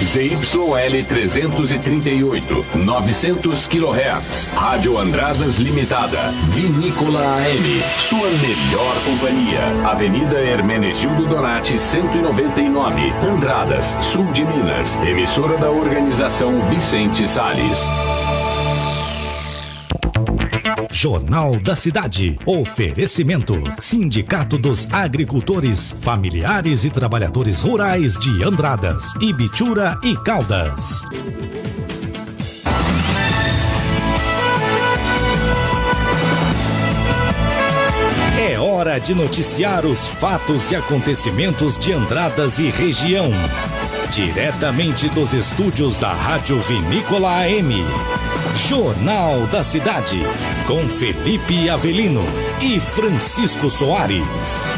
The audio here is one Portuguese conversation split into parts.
ZYL 338, 900 kHz. Rádio Andradas Limitada. Vinícola AM. Sua melhor companhia. Avenida Hermenegildo Donati, 199. Andradas, sul de Minas. Emissora da Organização Vicente Salles. Jornal da Cidade. Oferecimento: Sindicato dos Agricultores, Familiares e Trabalhadores Rurais de Andradas, Ibitura e Caldas. É hora de noticiar os fatos e acontecimentos de Andradas e região. Diretamente dos estúdios da Rádio Vinícola AM. Jornal da Cidade, com Felipe Avelino e Francisco Soares.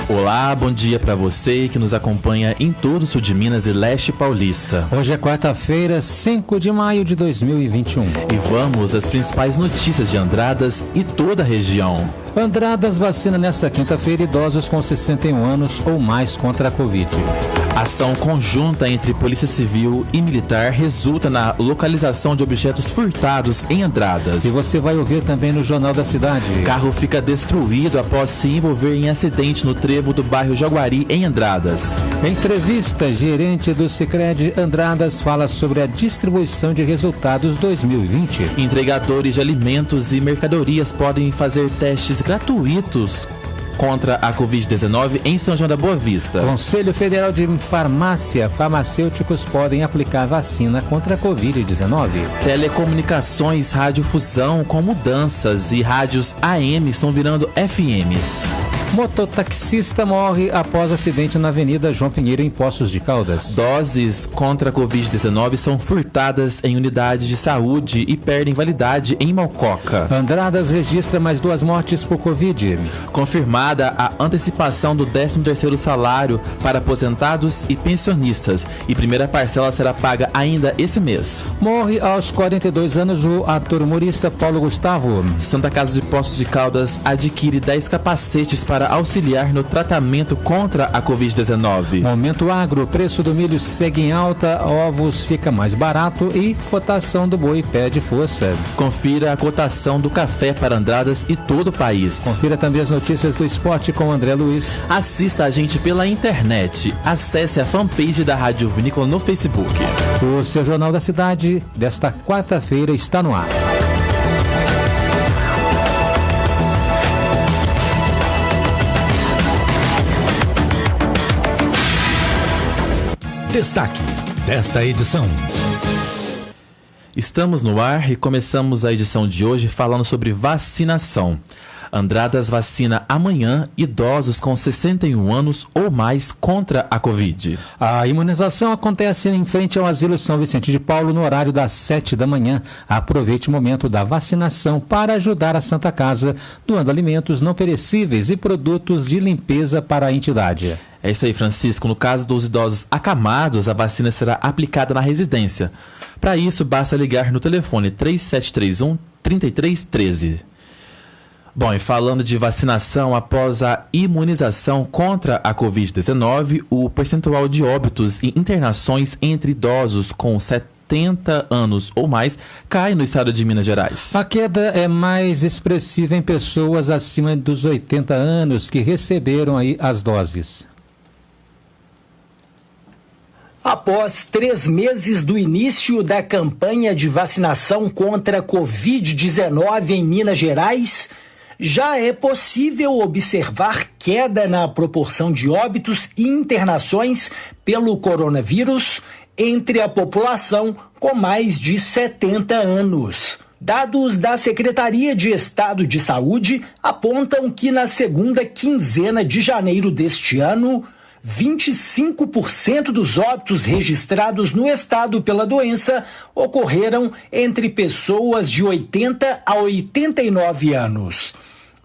Olá, bom dia para você que nos acompanha em todo o sul de Minas e leste paulista. Hoje é quarta-feira, 5 de maio de 2021. E vamos às principais notícias de Andradas e toda a região. Andradas vacina nesta quinta-feira idosos com 61 anos ou mais contra a Covid. Ação conjunta entre Polícia Civil e Militar resulta na localização de objetos furtados em Andradas. E você vai ouvir também no Jornal da Cidade. Carro fica destruído após se envolver em acidente no trevo do bairro Jaguari, em Andradas. Entrevista, gerente do Sicredi Andradas fala sobre a distribuição de resultados 2020. Entregadores de alimentos e mercadorias podem fazer testes gratuitos contra a Covid-19 em São João da Boa Vista. Conselho Federal de Farmácia, farmacêuticos podem aplicar vacina contra a Covid-19. Telecomunicações, radiofusão com mudanças e rádios AM estão virando FMs. Mototaxista morre após acidente na Avenida João Pinheiro, em Poços de Caldas. Doses contra a Covid-19 são furtadas em unidades de saúde e perdem validade em Malcoca. Andradas registra mais 2 mortes por Covid. Confirmada a antecipação do 13º salário para aposentados e pensionistas, e primeira parcela será paga ainda esse mês. Morre aos 42 anos o ator humorista Paulo Gustavo. Santa Casa de Poços de Caldas adquire 10 capacetes para auxiliar no tratamento contra a Covid-19. Momento agro, preço do milho segue em alta, ovos fica mais barato e cotação do boi perde força. Confira a cotação do café para Andradas e todo o país. Confira também as notícias do esporte com André Luiz. Assista a gente pela internet. Acesse a fanpage da Rádio Vinícola no Facebook. O seu Jornal da Cidade desta quarta-feira está no ar. Destaque desta edição. Estamos no ar e começamos a edição de hoje falando sobre vacinação. Andradas vacina amanhã idosos com 61 anos ou mais contra a Covid. A imunização acontece em frente ao Asilo São Vicente de Paulo no horário das 7 da manhã. Aproveite o momento da vacinação para ajudar a Santa Casa, doando alimentos não perecíveis e produtos de limpeza para a entidade. É isso aí, Francisco. No caso dos idosos acamados, a vacina será aplicada na residência. Para isso, basta ligar no telefone 3731-3313. Bom, e falando de vacinação, após a imunização contra a Covid-19, o percentual de óbitos e internações entre idosos com 70 anos ou mais cai no estado de Minas Gerais. A queda é mais expressiva em pessoas acima dos 80 anos que receberam aí as doses. Após 3 meses do início da campanha de vacinação contra a Covid-19 em Minas Gerais, já é possível observar queda na proporção de óbitos e internações pelo coronavírus entre a população com mais de 70 anos. Dados da Secretaria de Estado de Saúde apontam que na segunda quinzena de janeiro deste ano, 25% dos óbitos registrados no estado pela doença ocorreram entre pessoas de 80 a 89 anos.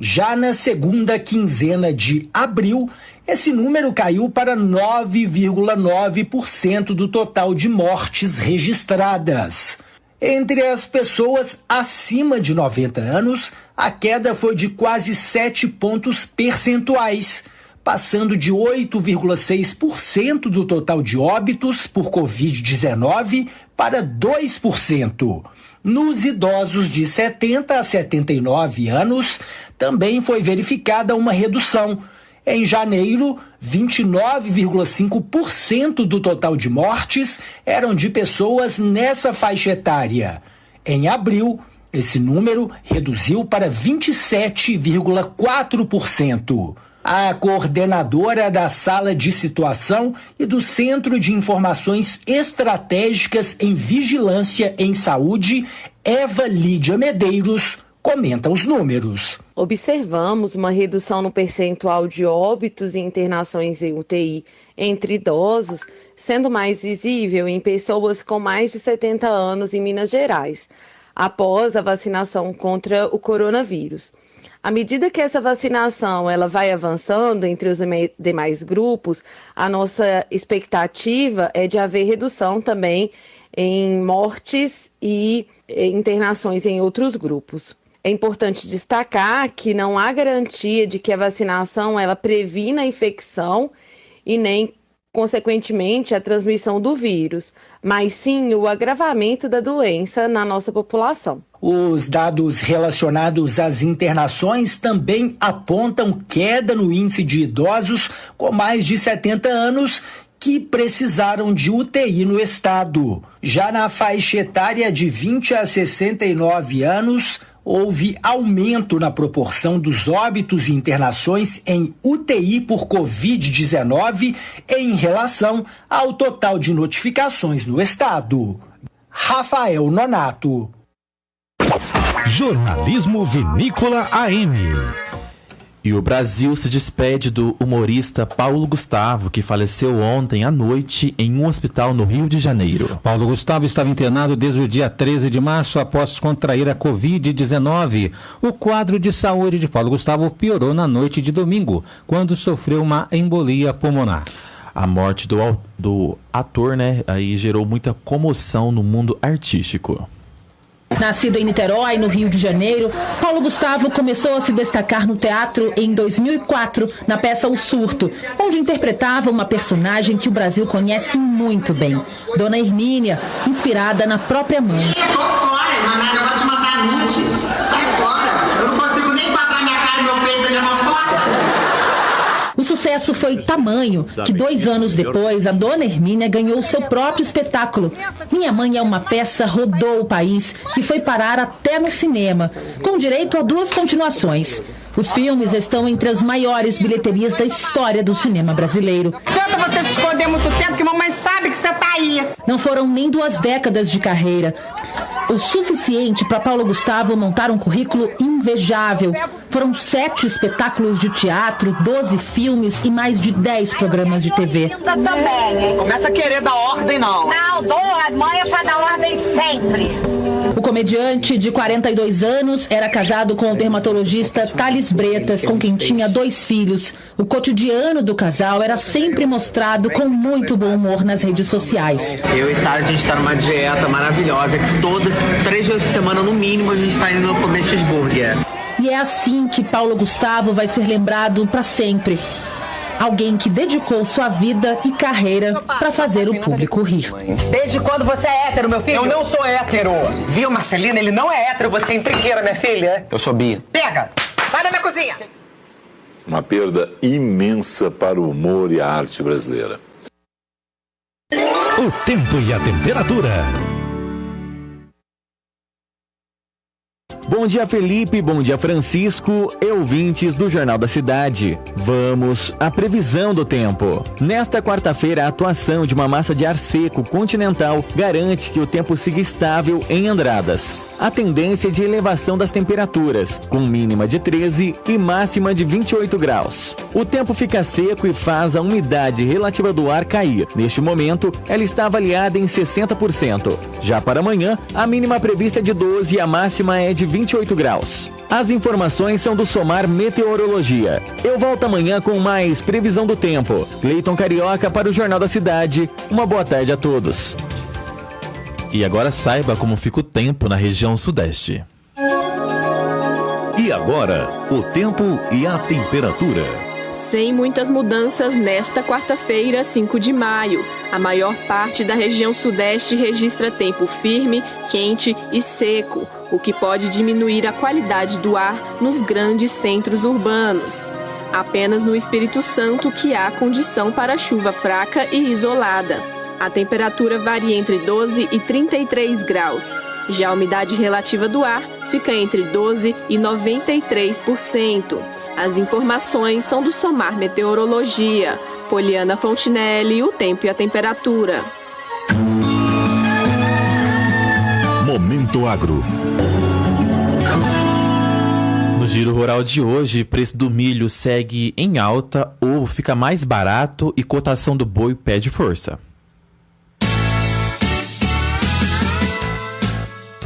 Já na segunda quinzena de abril, esse número caiu para 9,9% do total de mortes registradas. Entre as pessoas acima de 90 anos, a queda foi de quase 7 pontos percentuais, passando de 8,6% do total de óbitos por Covid-19 para 2%. Nos idosos de 70 a 79 anos, também foi verificada uma redução. Em janeiro, 29,5% do total de mortes eram de pessoas nessa faixa etária. Em abril, esse número reduziu para 27,4%. A coordenadora da Sala de Situação e do Centro de Informações Estratégicas em Vigilância em Saúde, Eva Lídia Medeiros, comenta os números. Observamos uma redução no percentual de óbitos e internações em UTI entre idosos, sendo mais visível em pessoas com mais de 70 anos em Minas Gerais, após a vacinação contra o coronavírus. À medida que essa vacinação ela vai avançando entre os demais grupos, a nossa expectativa é de haver redução também em mortes e internações em outros grupos. É importante destacar que não há garantia de que a vacinação ela previna a infecção e nem, consequentemente, a transmissão do vírus, mas sim o agravamento da doença na nossa população. Os dados relacionados às internações também apontam queda no índice de idosos com mais de 70 anos que precisaram de UTI no estado. Já na faixa etária de 20 a 69 anos, houve aumento na proporção dos óbitos e internações em UTI por Covid-19 em relação ao total de notificações no estado. Rafael Nonato. Jornalismo Vinícola AM. E o Brasil se despede do humorista Paulo Gustavo, que faleceu ontem à noite em um hospital no Rio de Janeiro. Paulo Gustavo estava internado desde o dia 13 de março após contrair a Covid-19. O quadro de saúde de Paulo Gustavo piorou na noite de domingo, quando sofreu uma embolia pulmonar. A morte do ator, aí gerou muita comoção no mundo artístico. Nascido em Niterói, no Rio de Janeiro, Paulo Gustavo começou a se destacar no teatro em 2004, na peça O Surto, onde interpretava uma personagem que o Brasil conhece muito bem, Dona Hermínia, inspirada na própria mãe. Tô fora, irmã, negócio de matar nude. Sai fora, eu não consigo nem quadrar minha cara e meu peito da mesma foto. O sucesso foi tamanho que 2 anos depois a Dona Hermínia ganhou seu próprio espetáculo. Minha Mãe é uma peça rodou o país e foi parar até no cinema, com direito a 2 continuações. Os filmes estão entre as maiores bilheterias da história do cinema brasileiro. Adianta você se esconder muito tempo que mamãe sabe que você tá aí. Não foram nem 2 décadas de carreira. O suficiente para Paulo Gustavo montar um currículo invejável. Foram 7 espetáculos de teatro, 12 filmes e mais de 10 programas de TV. Também. Começa a querer dar ordem, não. Não, dou. A mãe é pra dar ordem sempre. O comediante de 42 anos era casado com o dermatologista Thales Bretas, com quem tinha 2 filhos. O cotidiano do casal era sempre mostrado com muito bom humor nas redes sociais. Eu e Thales, a gente está numa dieta maravilhosa, que todas 3 vezes por semana, no mínimo, a gente está indo comer cheeseburger. E é assim que Paulo Gustavo vai ser lembrado para sempre. Alguém que dedicou sua vida e carreira para fazer o público rir. Desde quando você é hétero, meu filho? Eu não sou hétero. Viu, Marcelina? Ele não é hétero, você é intrigueira, minha filha. Eu sou bi. Pega! Sai da minha cozinha! Uma perda imensa para o humor e a arte brasileira. O tempo e a temperatura. Bom dia, Felipe. Bom dia, Francisco e ouvintes do Jornal da Cidade. Vamos à previsão do tempo. Nesta quarta-feira, a atuação de uma massa de ar seco continental garante que o tempo siga estável em Andradas. A tendência é de elevação das temperaturas, com mínima de 13 e máxima de 28 graus. O tempo fica seco e faz a umidade relativa do ar cair. Neste momento, ela está avaliada em 60%. Já para amanhã, a mínima prevista é de 12 e a máxima é de 28 graus. As informações são do Somar Meteorologia. Eu volto amanhã com mais previsão do tempo. Cleiton Carioca para o Jornal da Cidade. Uma boa tarde a todos. E agora saiba como fica o tempo na região sudeste. E agora, o tempo e a temperatura. Sem muitas mudanças nesta quarta-feira, 5 de maio. A maior parte da região sudeste registra tempo firme, quente e seco, o que pode diminuir a qualidade do ar nos grandes centros urbanos. Apenas no Espírito Santo que há condição para chuva fraca e isolada. A temperatura varia entre 12 e 33 graus. Já a umidade relativa do ar fica entre 12 e 93%. As informações são do Somar Meteorologia. Poliana Fontinelli, o tempo e a temperatura. Momento Agro. No Giro Rural de hoje, preço do milho segue em alta ou fica mais barato e cotação do boi pede força.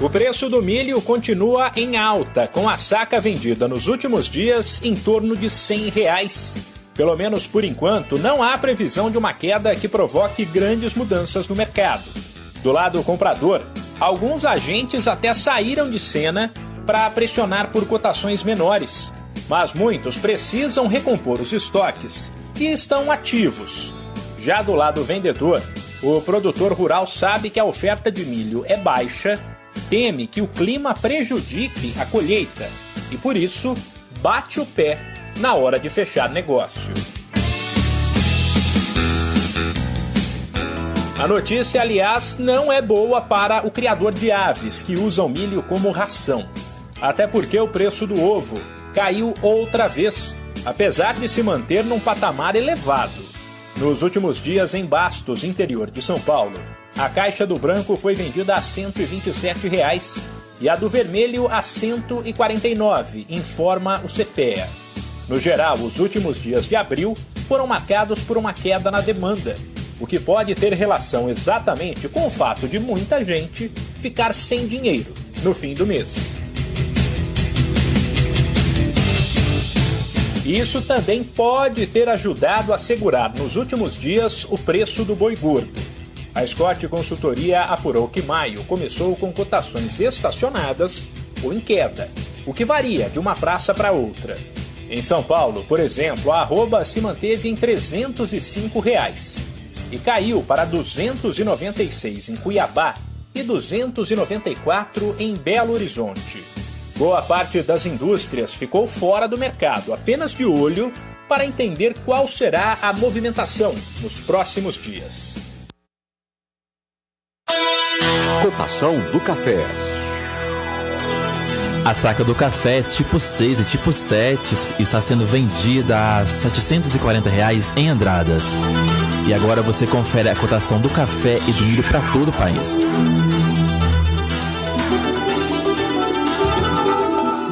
O preço do milho continua em alta, com a saca vendida nos últimos dias em torno de R$100. Pelo menos por enquanto, não há previsão de uma queda que provoque grandes mudanças no mercado. Do lado comprador, alguns agentes até saíram de cena para pressionar por cotações menores, mas muitos precisam recompor os estoques e estão ativos. Já do lado vendedor, o produtor rural sabe que a oferta de milho é baixa, teme que o clima prejudique a colheita e, por isso, bate o pé na hora de fechar negócio. A notícia, aliás, não é boa para o criador de aves que usa o milho como ração. Até porque o preço do ovo caiu outra vez, apesar de se manter num patamar elevado. Nos últimos dias, em Bastos, interior de São Paulo, a caixa do branco foi vendida a R$ 127 e a do vermelho a R$ 149, informa o CPEA. No geral, os últimos dias de abril foram marcados por uma queda na demanda, o que pode ter relação exatamente com o fato de muita gente ficar sem dinheiro no fim do mês. Isso também pode ter ajudado a segurar nos últimos dias o preço do boi gordo. A Scott Consultoria apurou que maio começou com cotações estacionadas ou em queda, o que varia de uma praça para outra. Em São Paulo, por exemplo, a arroba se manteve em R$ 305 e caiu para R$ 296 em Cuiabá e R$ 294 em Belo Horizonte. Boa parte das indústrias ficou fora do mercado, apenas de olho para entender qual será a movimentação nos próximos dias. Cotação do café. A saca do café tipo 6 e tipo 7 está sendo vendida a R$ 740 em Andradas. E agora você confere a cotação do café e do milho para todo o país.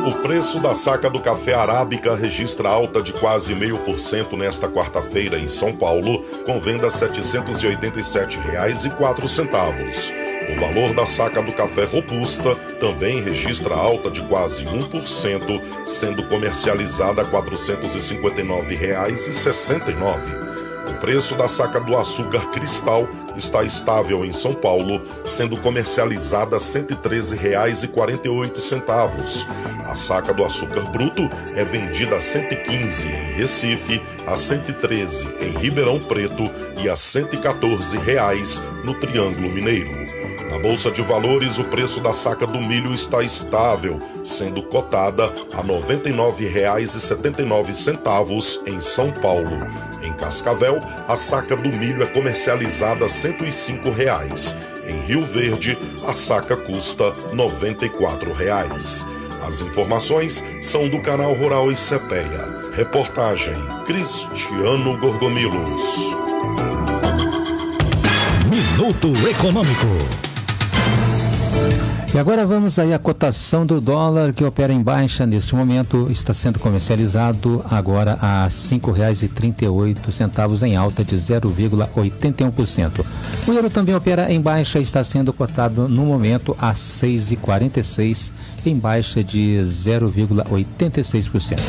O preço da saca do café arábica registra alta de quase 0,5% nesta quarta-feira em São Paulo, com venda R$ 787,04. O valor da saca do café robusta também registra alta de quase 1%, sendo comercializada a R$ 459,69. O preço da saca do açúcar cristal está estável em São Paulo, sendo comercializada a R$ 113,48. A saca do açúcar bruto é vendida a R$ 115 em Recife, a R$ 113 em Ribeirão Preto e a R$ 114 no Triângulo Mineiro. Na Bolsa de Valores, o preço da saca do milho está estável, sendo cotada a R$ 99,79 em São Paulo. Em Cascavel, a saca do milho é comercializada a R$ 105. Em Rio Verde, a saca custa R$ 94. As informações são do canal Rural Icepeia. Reportagem Cristiano Gorgomilos. Minuto Econômico. E agora vamos aí à cotação do dólar, que opera em baixa neste momento, está sendo comercializado agora a R$ 5,38, em alta de 0,81%. O euro também opera em baixa, está sendo cotado no momento a R$ 6,46, em baixa de 0,86%.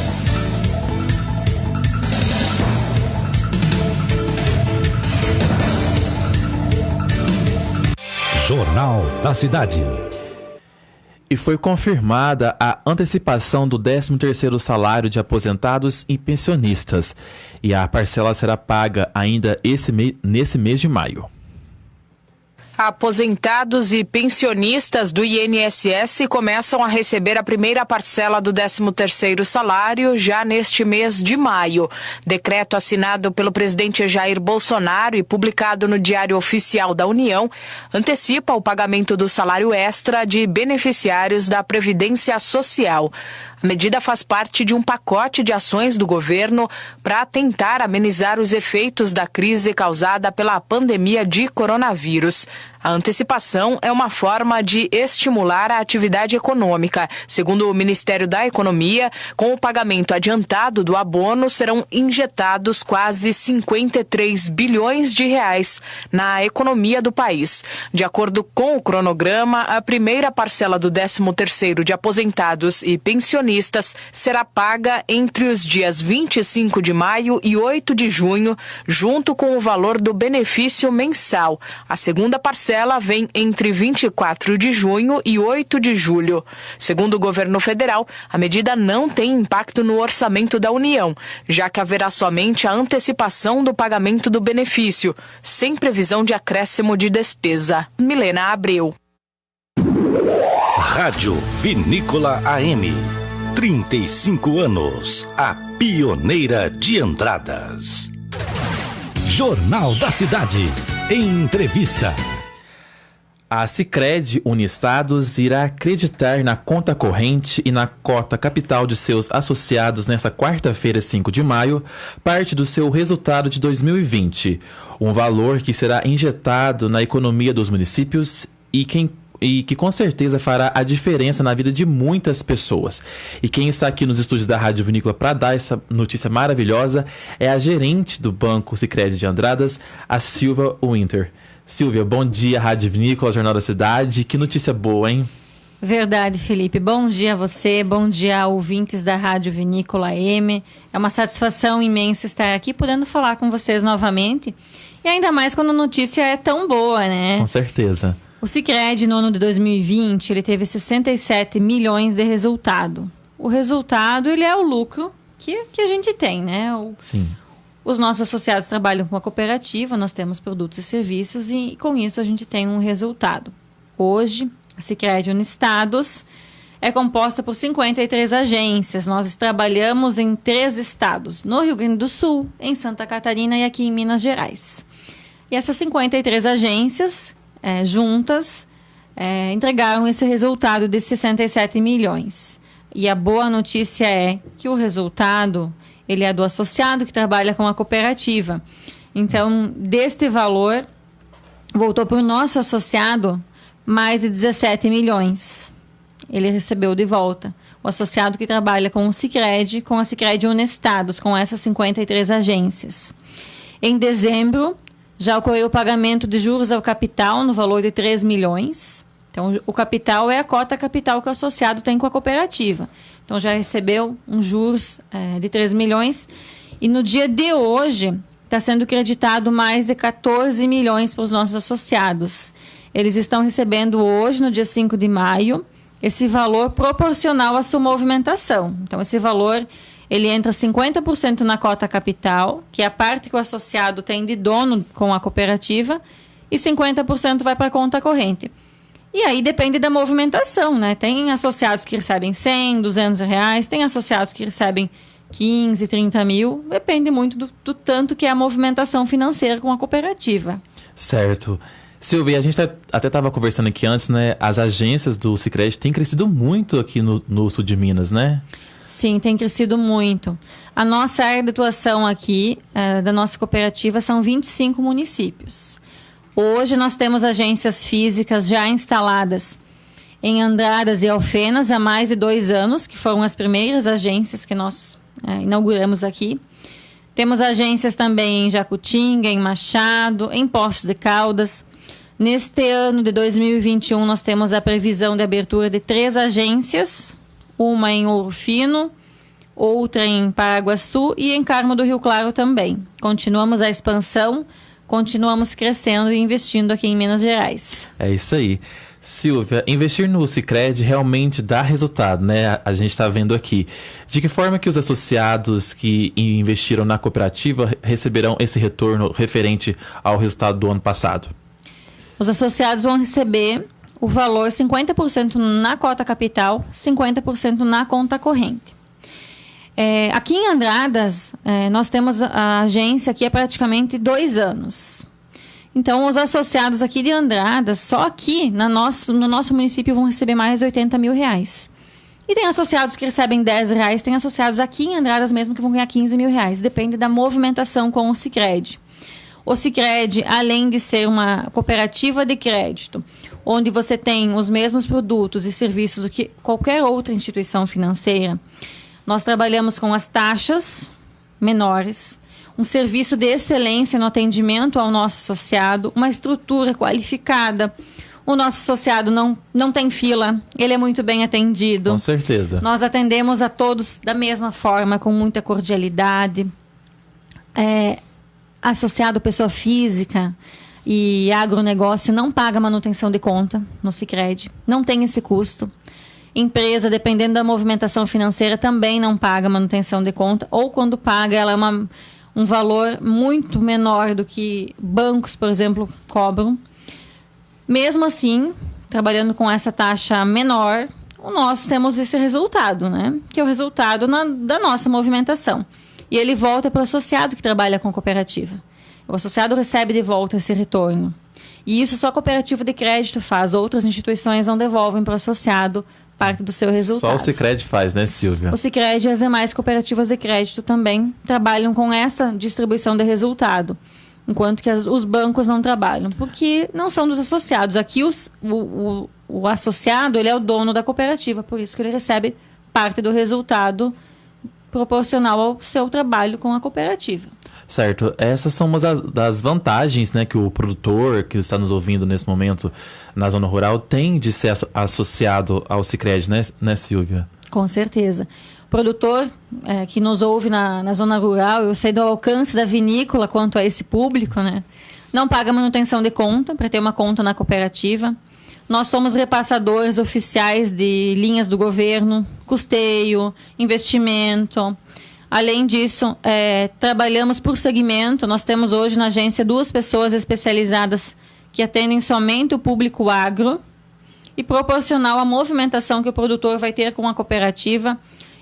Jornal da Cidade. E foi confirmada a antecipação do 13º salário de aposentados e pensionistas. E a parcela será paga ainda nesse mês de maio. Aposentados e pensionistas do INSS começam a receber a primeira parcela do 13º salário já neste mês de maio. Decreto assinado pelo presidente Jair Bolsonaro e publicado no Diário Oficial da União antecipa o pagamento do salário extra de beneficiários da Previdência Social. A medida faz parte de um pacote de ações do governo para tentar amenizar os efeitos da crise causada pela pandemia de coronavírus. A antecipação é uma forma de estimular a atividade econômica. Segundo o Ministério da Economia, com o pagamento adiantado do abono, serão injetados quase 53 bilhões de reais na economia do país. De acordo com o cronograma, a primeira parcela do 13º de aposentados e pensionistas será paga entre os dias 25 de maio e 8 de junho, junto com o valor do benefício mensal. A segunda parcela vem entre 24 de junho e 8 de julho. Segundo o governo federal, a medida não tem impacto no orçamento da União, já que haverá somente a antecipação do pagamento do benefício, sem previsão de acréscimo de despesa. Milena Abreu. Rádio Vinícola AM. 35 anos. A pioneira de Andradas. Jornal da Cidade. Entrevista. A Sicredi Uniestados irá acreditar na conta corrente e na cota capital de seus associados nesta quarta-feira, 5 de maio, parte do seu resultado de 2020. Um valor que será injetado na economia dos municípios e que com certeza fará a diferença na vida de muitas pessoas. E quem está aqui nos estúdios da Rádio Vinícola para dar essa notícia maravilhosa é a gerente do Banco Sicredi de Andradas, a Silvia Winter. Silvia, bom dia, Rádio Vinícola, Jornal da Cidade. Que notícia boa, hein? Verdade, Felipe. Bom dia a você, bom dia a ouvintes da Rádio Vinícola AM. É uma satisfação imensa estar aqui podendo falar com vocês novamente. E ainda mais quando a notícia é tão boa, né? Com certeza. O Sicredi, no ano de 2020, ele teve 67 milhões de resultado. O resultado, ele é o lucro que a gente tem, né? Sim. Os nossos associados trabalham com a cooperativa, nós temos produtos e serviços e com isso a gente tem um resultado. Hoje, a Sicredi Uniestados é composta por 53 agências. Nós trabalhamos em 3 estados, no Rio Grande do Sul, em Santa Catarina e aqui em Minas Gerais. E essas 53 agências juntas entregaram esse resultado de 67 milhões. E a boa notícia é que o resultado ele é do associado que trabalha com a cooperativa. Então, deste valor, voltou para o nosso associado mais de 17 milhões. Ele recebeu de volta. O associado que trabalha com o Sicredi, com a Sicredi Uniestados, com essas 53 agências. Em dezembro, já ocorreu o pagamento de juros ao capital no valor de 3 milhões. Então, o capital é a cota capital que o associado tem com a cooperativa. Então, já recebeu um juros de 3 milhões. E no dia de hoje, está sendo creditado mais de 14 milhões para os nossos associados. Eles estão recebendo hoje, no dia 5 de maio, esse valor proporcional à sua movimentação. Então, esse valor, ele entra 50% na cota capital, que é a parte que o associado tem de dono com a cooperativa, e 50% vai para a conta corrente. E aí depende da movimentação, né? Tem associados que recebem 100, 200 reais, tem associados que recebem 15, 30 mil. Depende muito do tanto que é a movimentação financeira com a cooperativa. Certo. Silvia, a gente até estava conversando aqui antes, né? As agências do Sicredi têm crescido muito aqui no sul de Minas, né? Sim, tem crescido muito. A nossa área de atuação aqui, da nossa cooperativa, são 25 municípios. Hoje nós temos agências físicas já instaladas em Andradas e Alfenas há mais de 2 anos, que foram as primeiras agências que nós inauguramos aqui. Temos agências também em Jacutinga, em Machado, em Poços de Caldas. Neste ano de 2021 nós temos a previsão de abertura de 3 agências, uma em Ouro Fino, outra em Paraguaçu e em Carmo do Rio Claro também. Continuamos a expansão continuamos crescendo e investindo aqui em Minas Gerais. É isso aí. Silvia, investir no Sicredi realmente dá resultado, né? A gente está vendo aqui. De que forma que os associados que investiram na cooperativa receberão esse retorno referente ao resultado do ano passado? Os associados vão receber o valor 50% na cota capital, 50% na conta corrente. Aqui em Andradas, nós temos a agência aqui há praticamente 2 anos. Então, os associados aqui de Andradas, só aqui no nosso município, vão receber mais de R$80 mil. E tem associados que recebem R$10, tem associados aqui em Andradas mesmo que vão ganhar R$15 mil. Depende da movimentação com o Sicredi. O Sicredi, além de ser uma cooperativa de crédito, onde você tem os mesmos produtos e serviços do que qualquer outra instituição financeira, nós trabalhamos com as taxas menores, um serviço de excelência no atendimento ao nosso associado, uma estrutura qualificada. O nosso associado não tem fila, ele é muito bem atendido. Com certeza. Nós atendemos a todos da mesma forma, com muita cordialidade. Associado pessoa física e agronegócio não paga manutenção de conta no Sicredi, não tem esse custo. Empresa, dependendo da movimentação financeira, também não paga manutenção de conta, ou quando paga, ela é um valor muito menor do que bancos, por exemplo, cobram. Mesmo assim, trabalhando com essa taxa menor, nós temos esse resultado, né? Que é o resultado da nossa movimentação. E ele volta para o associado que trabalha com cooperativa. O associado recebe de volta esse retorno. E isso só a cooperativa de crédito faz. Outras instituições não devolvem para o associado parte do seu resultado. Só o Sicredi faz, né, Silvia? O Sicredi e as demais cooperativas de crédito também trabalham com essa distribuição de resultado, enquanto que os bancos não trabalham, porque não são dos associados. Aqui o associado, ele é o dono da cooperativa, por isso que ele recebe parte do resultado proporcional ao seu trabalho com a cooperativa. Certo. Essas são umas das vantagens, né, que o produtor que está nos ouvindo nesse momento na zona rural tem de ser associado ao Sicredi, né, Silvia? Com certeza. O produtor que nos ouve na zona rural, eu sei do alcance da vinícola quanto a esse público, né? Não paga manutenção de conta para ter uma conta na cooperativa. Nós somos repassadores oficiais de linhas do governo, custeio, investimento. Além disso, trabalhamos por segmento. Nós temos hoje na agência 2 pessoas especializadas que atendem somente o público agro. E proporcional à movimentação que o produtor vai ter com a cooperativa,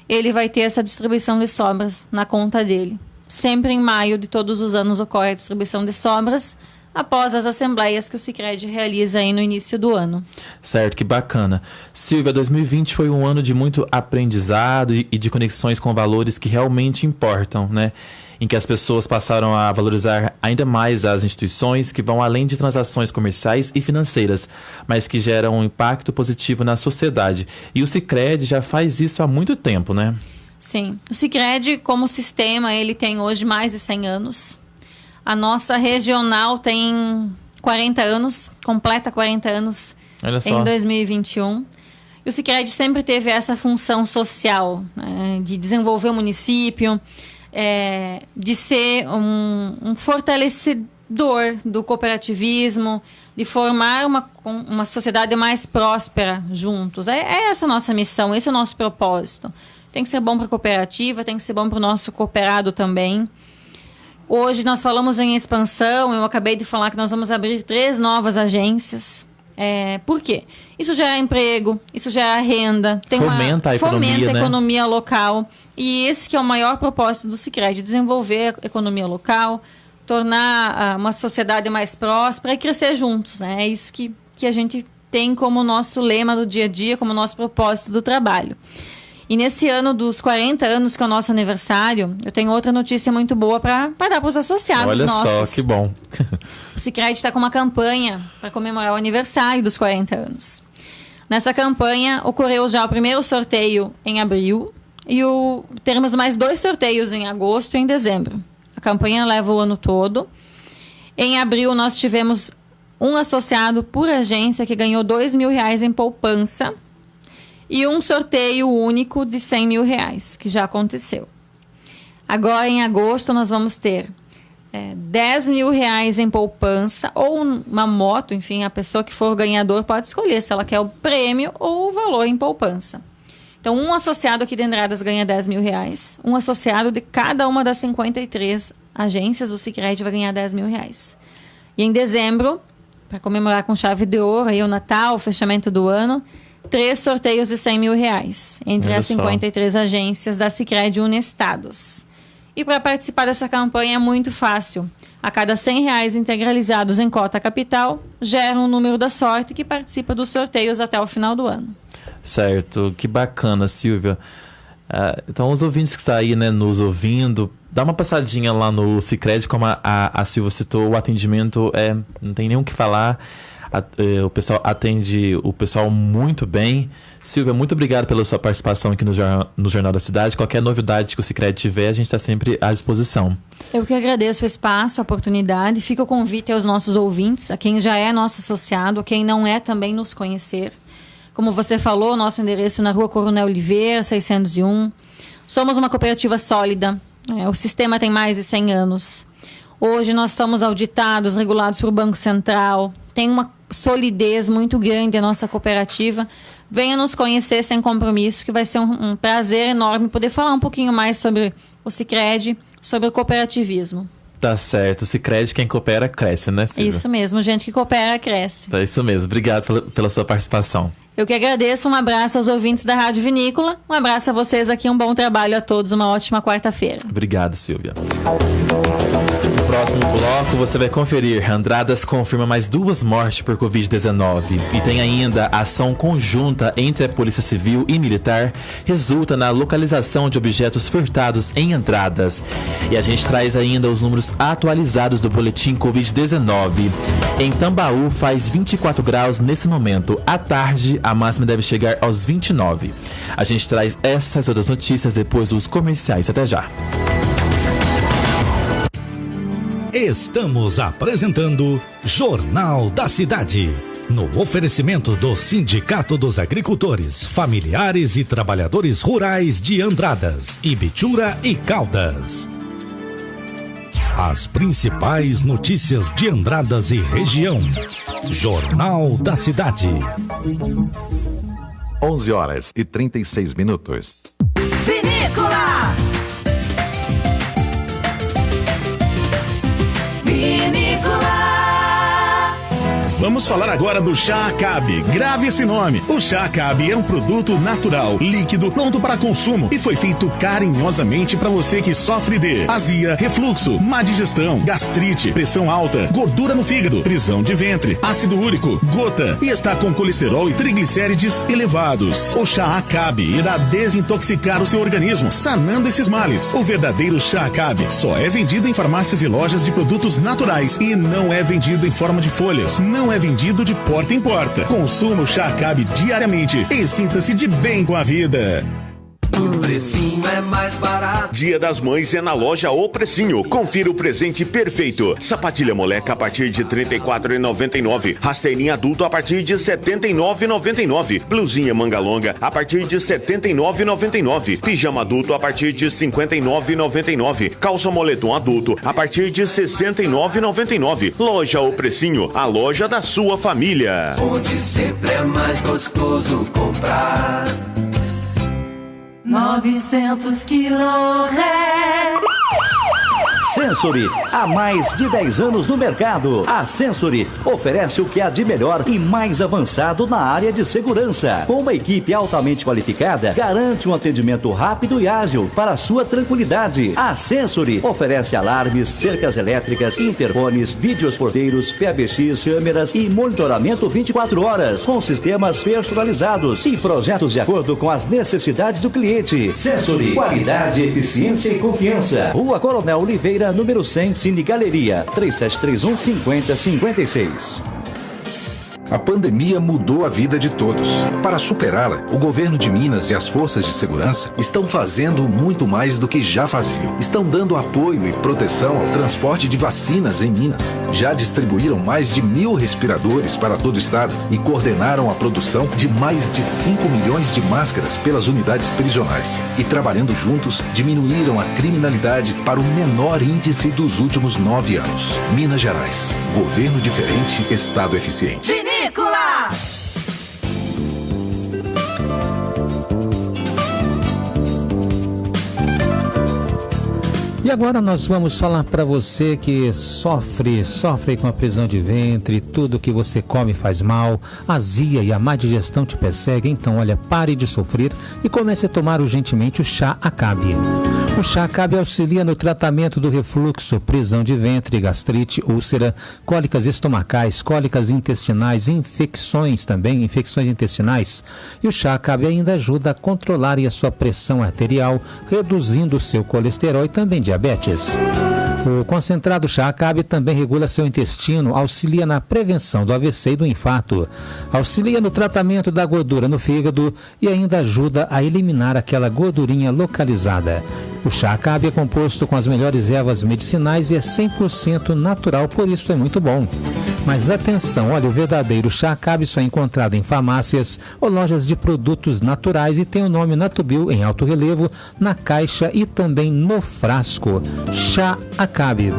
ele vai ter essa distribuição de sobras na conta dele. Sempre em maio de todos os anos ocorre a distribuição de sobras, após as assembleias que o Sicredi realiza aí no início do ano. Certo, que bacana. Silvia, 2020 foi um ano de muito aprendizado e de conexões com valores que realmente importam, né? Em que as pessoas passaram a valorizar ainda mais as instituições que vão além de transações comerciais e financeiras, mas que geram um impacto positivo na sociedade. E o Sicredi já faz isso há muito tempo, né? Sim. O Sicredi, como sistema, ele tem hoje mais de 100 anos. A nossa regional tem 40 anos, completa 40 anos em 2021. E o Sicredi sempre teve essa função social, né, de desenvolver o município, de ser um fortalecedor do cooperativismo, de formar uma sociedade mais próspera juntos. É essa a nossa missão, esse é o nosso propósito. Tem que ser bom para a cooperativa, tem que ser bom para o nosso cooperado também. Hoje nós falamos em expansão, eu acabei de falar que nós vamos abrir 3 novas agências. Por quê? Isso gera emprego, isso gera renda, fomenta a economia local. E esse que é o maior propósito do Sicredi, desenvolver a economia local, tornar uma sociedade mais próspera e crescer juntos, né? É isso que a gente tem como nosso lema do dia a dia, como nosso propósito do trabalho. E nesse ano dos 40 anos, que é o nosso aniversário, eu tenho outra notícia muito boa para dar para os associados nossos. Olha só, que bom. O Sicredi está com uma campanha para comemorar o aniversário dos 40 anos. Nessa campanha, ocorreu já o primeiro sorteio em abril e teremos mais 2 sorteios em agosto e em dezembro. A campanha leva o ano todo. Em abril, nós tivemos um associado por agência que ganhou R$2 mil em poupança, e um sorteio único de R$100 mil, que já aconteceu. Agora, em agosto, nós vamos ter R$10 mil em poupança ou uma moto, enfim, a pessoa que for ganhador pode escolher se ela quer o prêmio ou o valor em poupança. Então, um associado aqui de Andradas ganha R$10 mil, um associado de cada uma das 53 agências do Sicredi vai ganhar R$10 mil. E em dezembro, para comemorar com chave de ouro, aí o Natal, o fechamento do ano, 3 sorteios de R$100 mil entre as 53 agências da Sicredi Unestados. E para participar dessa campanha é muito fácil. A cada R$100 integralizados em cota capital, gera um número da sorte que participa dos sorteios até o final do ano. Certo, que bacana, Silvia. Então, os ouvintes que estão aí, né, nos ouvindo, dá uma passadinha lá no Sicredi, como a Silvia citou, o atendimento não tem nem o que falar. O pessoal atende o pessoal muito bem. Silvia, muito obrigado pela sua participação aqui no Jornal da Cidade. Qualquer novidade que o Sicredi tiver, a gente está sempre à disposição. Eu que agradeço o espaço, a oportunidade. Fica o convite aos nossos ouvintes, a quem já é nosso associado, a quem não é também nos conhecer. Como você falou, nosso endereço na Rua Coronel Oliveira, 601. Somos uma cooperativa sólida. O sistema tem mais de 100 anos. Hoje nós somos auditados, regulados pelo Banco Central. Tem uma solidez muito grande a nossa cooperativa. Venha nos conhecer sem compromisso, que vai ser um prazer enorme poder falar um pouquinho mais sobre o Sicredi, sobre o cooperativismo. Tá certo. O Sicredi, quem coopera, cresce, né, Silvia? Isso mesmo, gente que coopera, cresce. É isso mesmo. Obrigado pela sua participação. Eu que agradeço. Um abraço aos ouvintes da Rádio Vinícola. Um abraço a vocês aqui. Um bom trabalho a todos. Uma ótima quarta-feira. Obrigado, Silvia. No próximo bloco, você vai conferir. Andradas confirma mais 2 mortes por Covid-19. E tem ainda ação conjunta entre a Polícia Civil e Militar resulta na localização de objetos furtados em Andradas. E a gente traz ainda os números atualizados do boletim Covid-19. Em Tambaú faz 24 graus nesse momento. À tarde, a máxima deve chegar aos 29. A gente traz essas outras notícias depois dos comerciais. Até já. Estamos apresentando Jornal da Cidade, no oferecimento do Sindicato dos Agricultores, Familiares e Trabalhadores Rurais de Andradas, Ibitura e Caldas. As principais notícias de Andradas e região. Jornal da Cidade. 11h36. Vinícola! Vamos falar agora do Chá Acabe. Grave esse nome. O Chá Acabe é um produto natural, líquido, pronto para consumo e foi feito carinhosamente para você que sofre de azia, refluxo, má digestão, gastrite, pressão alta, gordura no fígado, prisão de ventre, ácido úrico, gota e está com colesterol e triglicérides elevados. O Chá Acabe irá desintoxicar o seu organismo, sanando esses males. O verdadeiro Chá Acabe só é vendido em farmácias e lojas de produtos naturais e não é vendido em forma de folhas. Não é vendido de porta em porta. Consuma o Chá Acabe diariamente e sinta-se de bem com a vida. O precinho é mais barato. Dia das Mães é na loja O Precinho. Confira o presente perfeito. Sapatilha moleca a partir de R$ 34,99. Rasteirinha adulto a partir de R$ 79,99. Blusinha manga longa a partir de R$ 79,99. Pijama adulto a partir de R$ 59,99. Calça moletom adulto a partir de R$ 69,99. Loja O Precinho, a loja da sua família. Onde sempre é mais gostoso comprar. 900 kHz. Sensory, há mais de 10 anos no mercado. A Sensory oferece o que há de melhor e mais avançado na área de segurança. Com uma equipe altamente qualificada, garante um atendimento rápido e ágil para a sua tranquilidade. A Sensory oferece alarmes, cercas elétricas, interfones, vídeos porteiros, PBX, câmeras e monitoramento 24 horas, com sistemas personalizados e projetos de acordo com as necessidades do cliente. Sensory, qualidade, eficiência e confiança. Rua Coronel Oliveira, número 100, Cine Galeria, 3731-5056. A pandemia mudou a vida de todos. Para superá-la, o governo de Minas e as forças de segurança estão fazendo muito mais do que já faziam. Estão dando apoio e proteção ao transporte de vacinas em Minas. Já distribuíram mais de 1.000 respiradores para todo o estado e coordenaram a produção de mais de 5 milhões de máscaras pelas unidades prisionais. E trabalhando juntos, diminuíram a criminalidade para o menor índice dos últimos 9 anos. Minas Gerais. Governo diferente, Estado eficiente. Vinícola! E agora nós vamos falar para você que sofre com a prisão de ventre, tudo que você come faz mal, azia e a má digestão te persegue. Então, olha, pare de sofrer e comece a tomar urgentemente o chá Acabe. O chá Acabe auxilia no tratamento do refluxo, prisão de ventre, gastrite, úlcera, cólicas estomacais, cólicas intestinais, infecções intestinais. E o chá Acabe ainda ajuda a controlar a sua pressão arterial, reduzindo o seu colesterol e também diabetes. O concentrado chá Acabe também regula seu intestino, auxilia na prevenção do AVC e do infarto, auxilia no tratamento da gordura no fígado e ainda ajuda a eliminar aquela gordurinha localizada. O chá Acabe é composto com as melhores ervas medicinais e é 100% natural, por isso é muito bom. Mas atenção, olha, o verdadeiro chá Acabe só é encontrado em farmácias ou lojas de produtos naturais e tem o nome Natubio em alto relevo na caixa e também no frasco. Chá Acabe.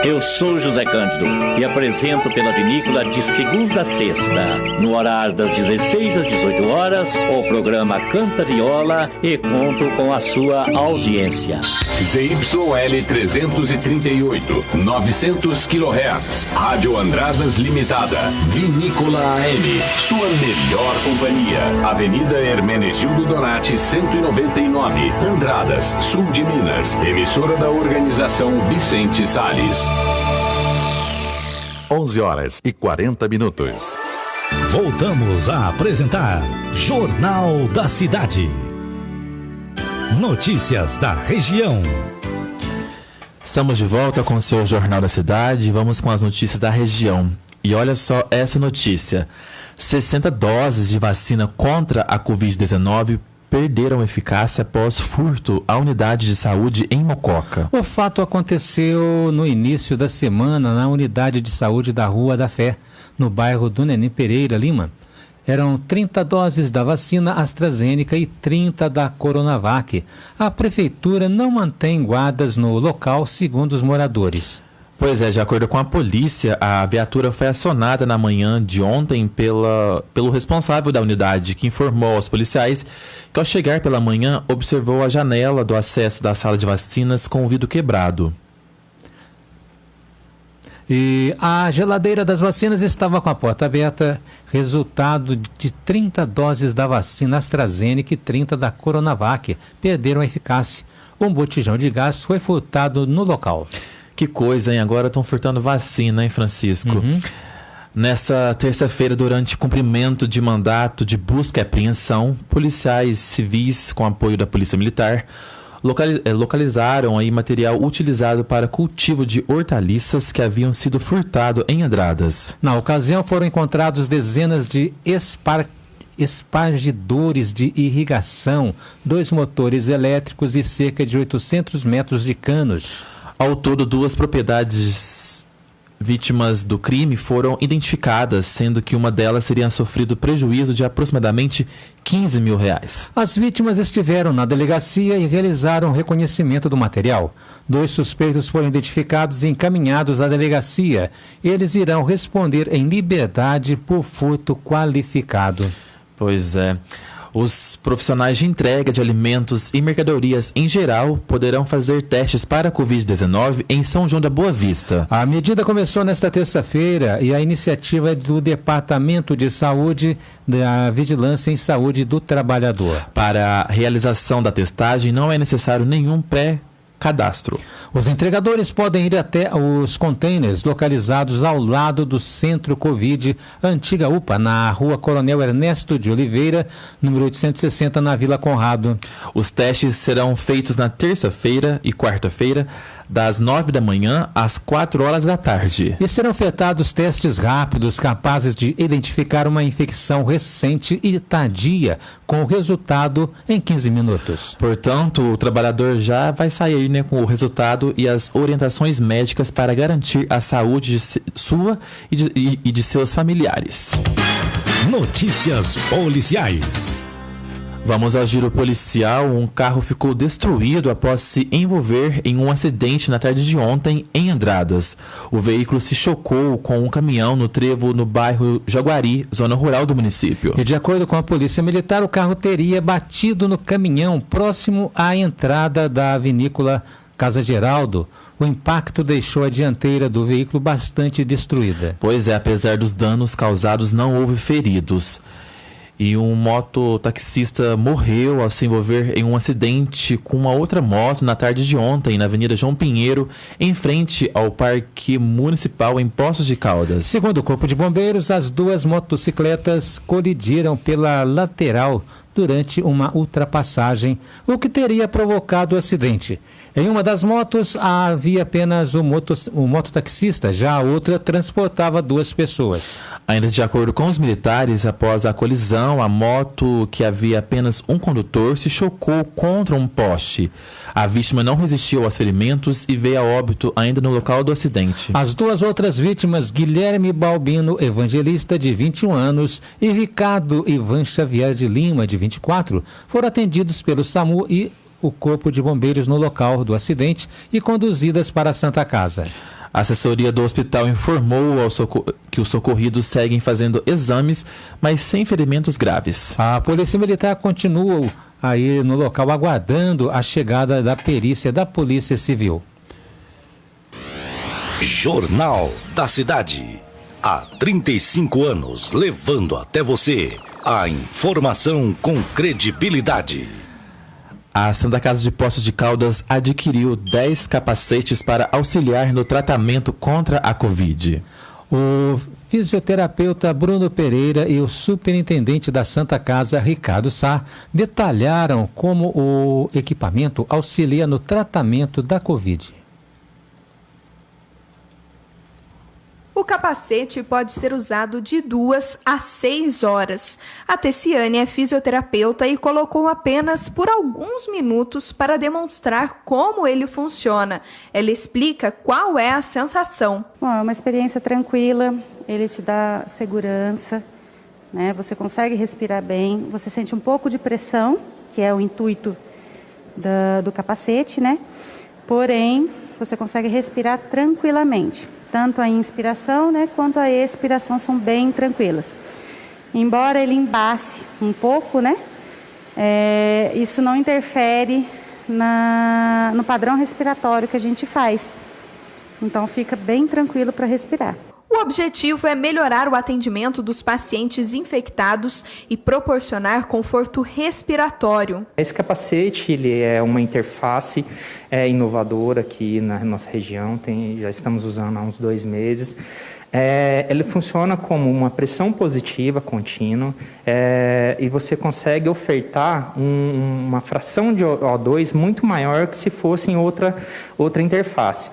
Eu sou José Cândido e apresento pela Vinícola de segunda a sexta, no horário das 16 às 18 horas, o programa Canta Viola e conto com a sua audiência. ZYL 338, 900 kHz, Rádio Andradas Limitada, Vinícola AM, sua melhor companhia. Avenida Hermenegildo Donati, 199, Andradas, sul de Minas. Emissora da Organização Vicente Salles. 11h40. Voltamos a apresentar Jornal da Cidade. Notícias da região. Estamos de volta com o seu Jornal da Cidade. Vamos com as notícias da região. E olha só essa notícia. 60 doses de vacina contra a Covid-19 perderam eficácia após furto à unidade de saúde em Mococa. O fato aconteceu no início da semana na unidade de saúde da Rua da Fé, no bairro do Neném Pereira, Lima. Eram 30 doses da vacina AstraZeneca e 30 da Coronavac. A prefeitura não mantém guardas no local, segundo os moradores. Pois é, de acordo com a polícia, a viatura foi acionada na manhã de ontem pelo responsável da unidade, que informou aos policiais que ao chegar pela manhã observou a janela do acesso da sala de vacinas com o vidro quebrado. E a geladeira das vacinas estava com a porta aberta, resultado de 30 doses da vacina AstraZeneca e 30 da Coronavac perderam a eficácia. Um botijão de gás foi furtado no local. Que coisa, hein? Agora estão furtando vacina, hein, Francisco? Uhum. Nessa terça-feira, durante cumprimento de mandato de busca e apreensão, policiais civis, com apoio da Polícia Militar, localizaram aí material utilizado para cultivo de hortaliças que haviam sido furtado em Andradas. Na ocasião, foram encontrados dezenas de espargidores de irrigação, 2 motores elétricos e cerca de 800 metros de canos. Ao todo, 2 propriedades vítimas do crime foram identificadas, sendo que uma delas teria sofrido prejuízo de aproximadamente R$15 mil. As vítimas estiveram na delegacia e realizaram o reconhecimento do material. 2 suspeitos foram identificados e encaminhados à delegacia. Eles irão responder em liberdade por furto qualificado. Pois é. Os profissionais de entrega de alimentos e mercadorias em geral poderão fazer testes para a Covid-19 em São João da Boa Vista. A medida começou nesta terça-feira e a iniciativa é do Departamento de Saúde da Vigilância em Saúde do Trabalhador. Para a realização da testagem não é necessário nenhum pré-cadastro. Os entregadores podem ir até os containers localizados ao lado do Centro Covid, antiga UPA, na Rua Coronel Ernesto de Oliveira, número 860, na Vila Conrado. Os testes serão feitos na terça-feira e quarta-feira, das 9 da manhã às 4 horas da tarde. E serão efetuados testes rápidos capazes de identificar uma infecção recente e tardia, com o resultado em 15 minutos. Portanto, o trabalhador já vai sair, com o resultado e as orientações médicas para garantir a saúde sua e de seus familiares. Notícias policiais. Vamos ao giro policial. Um carro ficou destruído após se envolver em um acidente na tarde de ontem em Andradas. O veículo se chocou com um caminhão no trevo no bairro Jaguari, zona rural do município. E de acordo com a Polícia Militar, o carro teria batido no caminhão próximo à entrada da vinícola Casa Geraldo. O impacto deixou a dianteira do veículo bastante destruída. Pois é, apesar dos danos causados, não houve feridos. E um mototaxista morreu ao se envolver em um acidente com uma outra moto na tarde de ontem, na Avenida João Pinheiro, em frente ao Parque Municipal em Poços de Caldas. Segundo o Corpo de Bombeiros, as duas motocicletas colidiram pela lateral durante uma ultrapassagem, o que teria provocado o acidente. Em uma das motos havia apenas o mototaxista, já a outra transportava 2 pessoas. Ainda de acordo com os militares, após a colisão, a moto, que havia apenas um condutor, se chocou contra um poste. A vítima não resistiu aos ferimentos e veio a óbito ainda no local do acidente. As duas outras vítimas, Guilherme Balbino Evangelista, de 21 anos, e Ricardo Ivan Xavier de Lima, de 24, foram atendidos pelo SAMU e o Corpo de Bombeiros no local do acidente e conduzidas para a Santa Casa. A assessoria do hospital informou que os socorridos seguem fazendo exames, mas sem ferimentos graves. A Polícia Militar continua aí no local aguardando a chegada da perícia da Polícia Civil. Jornal da Cidade. Há 35 anos, levando até você a informação com credibilidade. A Santa Casa de Poços de Caldas adquiriu 10 capacetes para auxiliar no tratamento contra a Covid. O fisioterapeuta Bruno Pereira e o superintendente da Santa Casa, Ricardo Sá, detalharam como o equipamento auxilia no tratamento da Covid. O capacete pode ser usado de 2 a 6 horas. A Tessiane é fisioterapeuta e colocou apenas por alguns minutos para demonstrar como ele funciona. Ela explica qual é a sensação. Bom, é uma experiência tranquila, ele te dá segurança, né? Você consegue respirar bem, você sente um pouco de pressão, que é o intuito do capacete, né? Porém, você consegue respirar tranquilamente. Tanto a inspiração, né, quanto a expiração são bem tranquilas. Embora ele embace um pouco, né, isso não interfere no padrão respiratório que a gente faz. Então fica bem tranquilo para respirar. O objetivo é melhorar o atendimento dos pacientes infectados e proporcionar conforto respiratório. Esse capacete ele é uma interface inovadora aqui na nossa região, já estamos usando há uns 2 meses. Ele funciona como uma pressão positiva contínua e você consegue ofertar uma fração de O2 muito maior que se fosse em outra interface.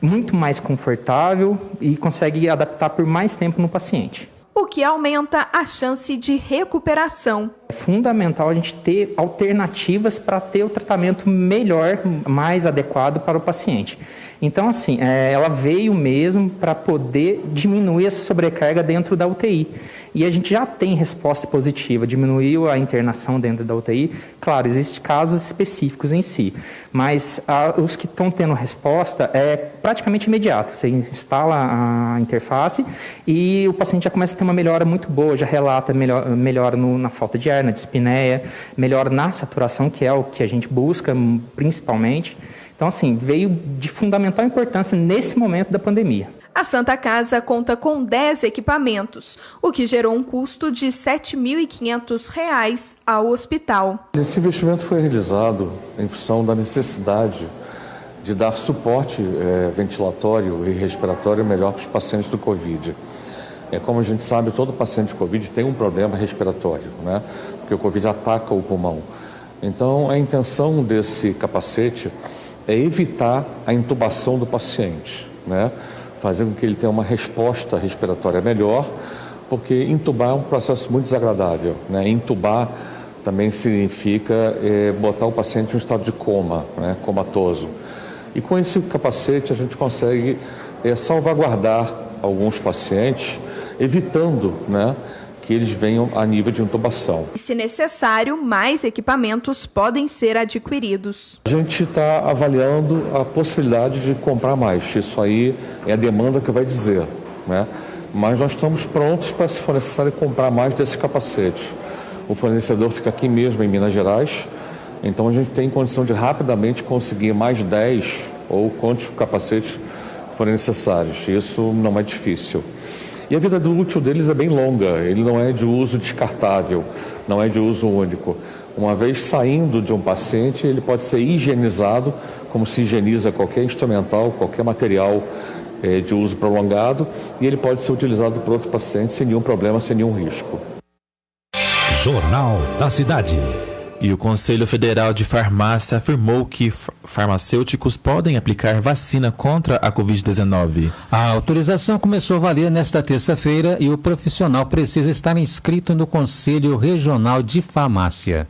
Muito mais confortável e consegue adaptar por mais tempo no paciente. O que aumenta a chance de recuperação. É fundamental a gente ter alternativas para ter o tratamento melhor, mais adequado para o paciente. Então, assim, ela veio mesmo para poder diminuir essa sobrecarga dentro da UTI. E a gente já tem resposta positiva, diminuiu a internação dentro da UTI. Claro, existem casos específicos em si, mas os que estão tendo resposta é praticamente imediato. Você instala a interface e o paciente já começa a ter uma melhora muito boa, já relata melhora na falta de ar, na dispneia, melhora na saturação, que é o que a gente busca principalmente. Então, assim, veio de fundamental importância nesse momento da pandemia. A Santa Casa conta com 10 equipamentos, o que gerou um custo de R$ 7.500 ao hospital. Esse investimento foi realizado em função da necessidade de dar suporte ventilatório e respiratório melhor para os pacientes do Covid. Como a gente sabe, todo paciente de Covid tem um problema respiratório, né? Porque o Covid ataca o pulmão. Então, a intenção desse capacete é evitar a intubação do paciente, né? Fazer com que ele tenha uma resposta respiratória melhor, porque intubar é um processo muito desagradável, né? Intubar também significa botar o paciente em um estado de coma, né? Comatoso. E com esse capacete a gente consegue salvaguardar alguns pacientes, evitando, né, que eles venham a nível de intubação. E, se necessário, mais equipamentos podem ser adquiridos. A gente está avaliando a possibilidade de comprar mais. Isso aí é a demanda que vai dizer, né? Mas nós estamos prontos para, se for necessário, comprar mais desses capacetes. O fornecedor fica aqui mesmo em Minas Gerais, então a gente tem condição de rapidamente conseguir mais 10 ou quantos capacetes forem necessários. Isso não é difícil. E a vida útil deles é bem longa, ele não é de uso descartável, não é de uso único. Uma vez saindo de um paciente, ele pode ser higienizado, como se higieniza qualquer instrumental, qualquer material de uso prolongado, e ele pode ser utilizado por outro paciente sem nenhum problema, sem nenhum risco. Jornal da Cidade. E o Conselho Federal de Farmácia afirmou que farmacêuticos podem aplicar vacina contra a Covid-19. A autorização começou a valer nesta terça-feira e o profissional precisa estar inscrito no Conselho Regional de Farmácia.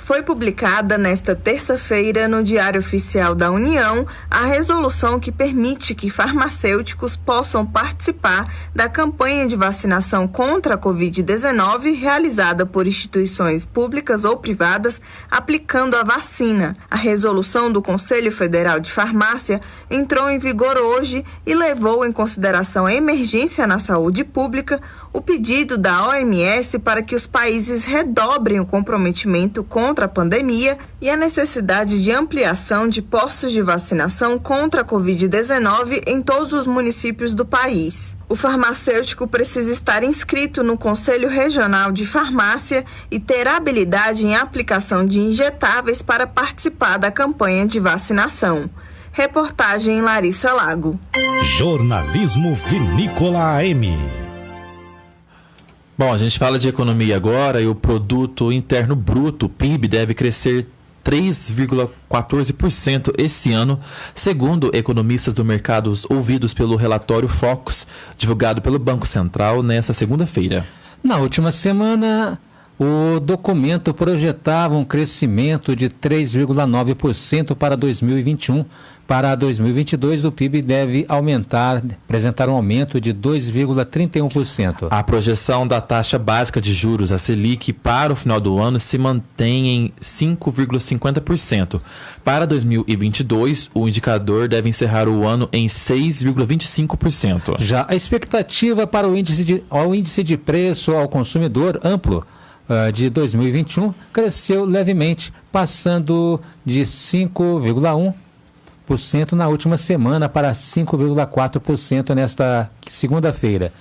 Foi publicada nesta terça-feira no Diário Oficial da União a resolução que permite que farmacêuticos possam participar da campanha de vacinação contra a Covid-19 realizada por instituições públicas ou privadas aplicando a vacina. A resolução do Conselho Federal de Farmácia entrou em vigor hoje e levou em consideração a emergência na saúde pública, o pedido da OMS para que os países redobrem o comprometimento contra a pandemia e a necessidade de ampliação de postos de vacinação contra a Covid-19 em todos os municípios do país. O farmacêutico precisa estar inscrito no Conselho Regional de Farmácia e ter habilidade em aplicação de injetáveis para participar da campanha de vacinação. Reportagem Larissa Lago. Jornalismo Vinícola AM. Bom, a gente fala de economia agora e o Produto Interno Bruto, PIB, deve crescer 3,14% esse ano, segundo economistas do mercado ouvidos pelo relatório Focus, divulgado pelo Banco Central nesta segunda-feira. Na última semana, o documento projetava um crescimento de 3,9% para 2021. Para 2022, o PIB deve apresentar um aumento de 2,31%. A projeção da taxa básica de juros, a Selic, para o final do ano se mantém em 5,50%. Para 2022, o indicador deve encerrar o ano em 6,25%. Já a expectativa para o índice de preço ao consumidor amplo de 2021 cresceu levemente, passando de 5,1% na última semana para 5,4% nesta segunda-feira.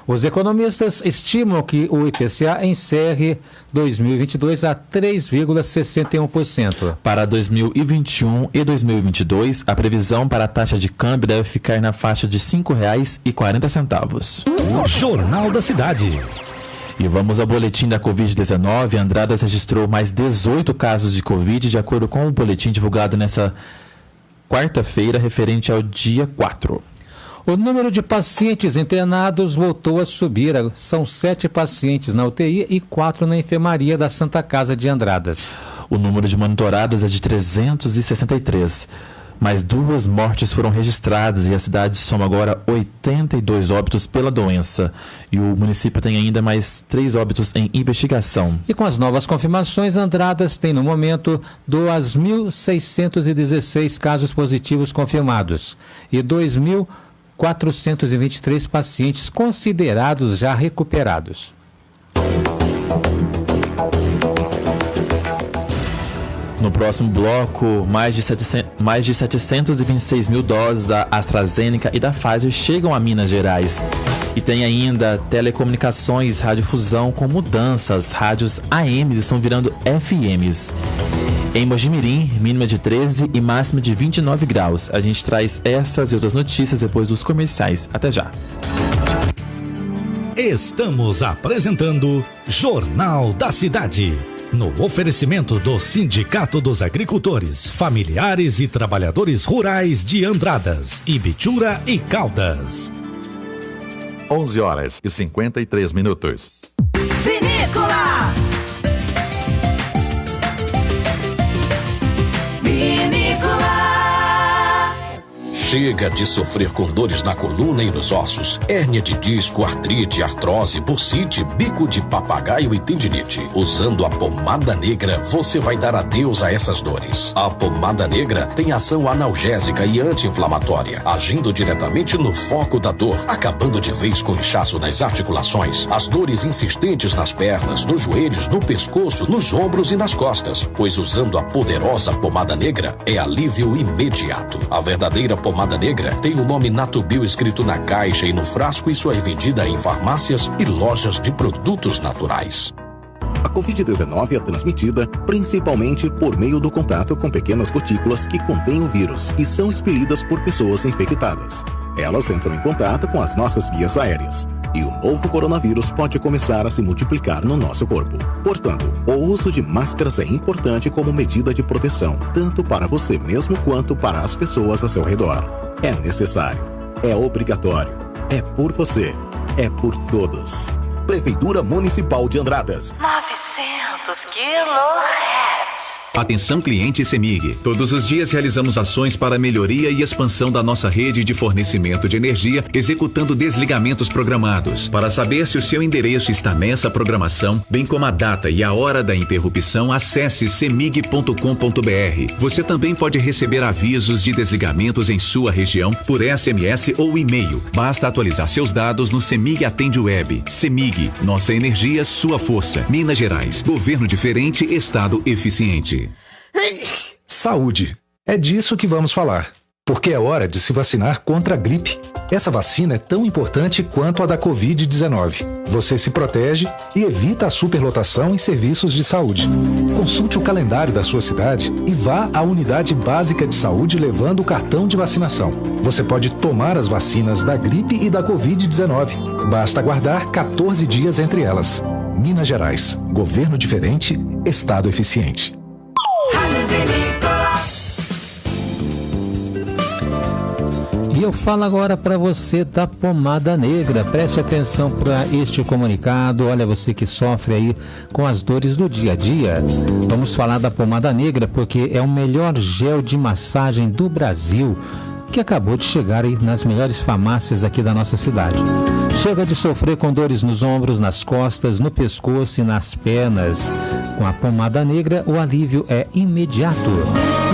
Os economistas estimam que o IPCA encerre 2022 a 3,61%. Para 2021 e 2022, a previsão para a taxa de câmbio deve ficar na faixa de R$ 5,40. Jornal da Cidade. E vamos ao boletim da Covid-19. Andradas registrou mais 18 casos de Covid, de acordo com o boletim divulgado nessa quarta-feira, referente ao dia 4. O número de pacientes internados voltou a subir. São 7 pacientes na UTI e 4 na enfermaria da Santa Casa de Andradas. O número de monitorados é de 363. Mais 2 mortes foram registradas e a cidade soma agora 82 óbitos pela doença. E o município tem ainda mais 3 óbitos em investigação. E com as novas confirmações, Andradas tem no momento 2.616 casos positivos confirmados e 2.423 pacientes considerados já recuperados. No próximo bloco, mais de 726 mil doses da AstraZeneca e da Pfizer chegam a Minas Gerais. E tem ainda telecomunicações, radiodifusão com mudanças. Rádios AMs estão virando FMs. Em Mojimirim, mínima de 13 e máxima de 29 graus. A gente traz essas e outras notícias depois dos comerciais. Até já. Estamos apresentando Jornal da Cidade. No oferecimento do Sindicato dos Agricultores, Familiares e Trabalhadores Rurais de Andradas, Ibitura e Caldas. 11h53. Vinícola! Chega de sofrer com dores na coluna e nos ossos, hérnia de disco, artrite, artrose, bursite, bico de papagaio e tendinite. Usando a pomada negra, você vai dar adeus a essas dores. A pomada negra tem ação analgésica e anti-inflamatória, agindo diretamente no foco da dor, acabando de vez com o inchaço nas articulações, as dores insistentes nas pernas, nos joelhos, no pescoço, nos ombros e nas costas. Pois usando a poderosa pomada negra, é alívio imediato. A verdadeira pomada negra tem o nome Natubio escrito na caixa e no frasco e só é vendida em farmácias e lojas de produtos naturais. A Covid-19 é transmitida principalmente por meio do contato com pequenas gotículas que contêm o vírus e são expelidas por pessoas infectadas. Elas entram em contato com as nossas vias aéreas. E o novo coronavírus pode começar a se multiplicar no nosso corpo. Portanto, o uso de máscaras é importante como medida de proteção, tanto para você mesmo quanto para as pessoas a seu redor. É necessário, é obrigatório, é por você, é por todos. Prefeitura Municipal de Andradas. 900 kHz. Atenção cliente CEMIG. Todos os dias realizamos ações para a melhoria e expansão da nossa rede de fornecimento de energia, executando desligamentos programados. Para saber se o seu endereço está nessa programação, bem como a data e a hora da interrupção, acesse cemig.com.br. Você também pode receber avisos de desligamentos em sua região por SMS ou e-mail. Basta atualizar seus dados no CEMIG Atende Web. CEMIG, nossa energia, sua força. Minas Gerais, governo diferente, estado eficiente. Saúde. É disso que vamos falar. Porque é hora de se vacinar contra a gripe. Essa vacina é tão importante quanto a da Covid-19. Você se protege e evita a superlotação em serviços de saúde. Consulte o calendário da sua cidade e vá à unidade básica de saúde levando o cartão de vacinação. Você pode tomar as vacinas da gripe e da Covid-19. Basta aguardar 14 dias entre elas. Minas Gerais. Governo diferente, estado eficiente. E eu falo agora para você da pomada negra. Preste atenção para este comunicado. Olha, você que sofre aí com as dores do dia a dia. Vamos falar da pomada negra porque é o melhor gel de massagem do Brasil, que acabou de chegar aí nas melhores farmácias aqui da nossa cidade. Chega de sofrer com dores nos ombros, nas costas, no pescoço e nas pernas. Com a pomada negra, o alívio é imediato.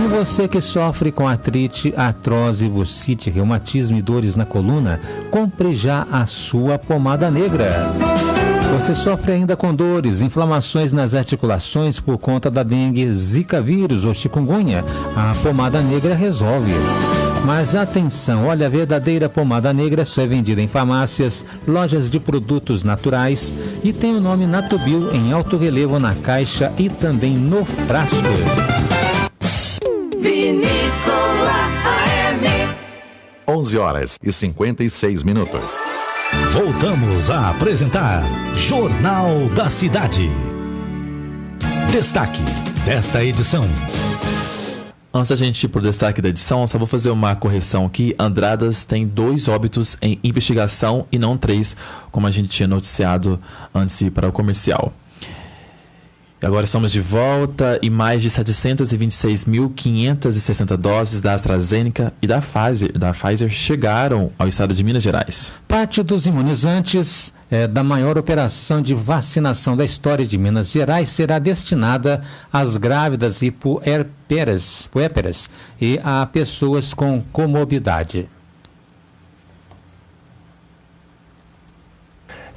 E você que sofre com artrite, artrose, bursite, reumatismo e dores na coluna, compre já a sua pomada negra. Você sofre ainda com dores, inflamações nas articulações por conta da dengue, zika vírus ou chikungunya? A pomada negra resolve. Mas atenção, olha, a verdadeira pomada negra só é vendida em farmácias, lojas de produtos naturais e tem o nome Natubio em alto relevo na caixa e também no frasco. Vinícola AM. 11h56. Voltamos a apresentar Jornal da Cidade. Destaque desta edição. Antes da gente ir para o destaque da edição, só vou fazer uma correção aqui. Andradas tem 2 óbitos em investigação e não 3, como a gente tinha noticiado antes de ir para o comercial. E agora estamos de volta e mais de 726.560 doses da AstraZeneca e da Pfizer chegaram ao estado de Minas Gerais. Parte dos imunizantes da maior operação de vacinação da história de Minas Gerais será destinada às grávidas e puérperas e a pessoas com comorbidade.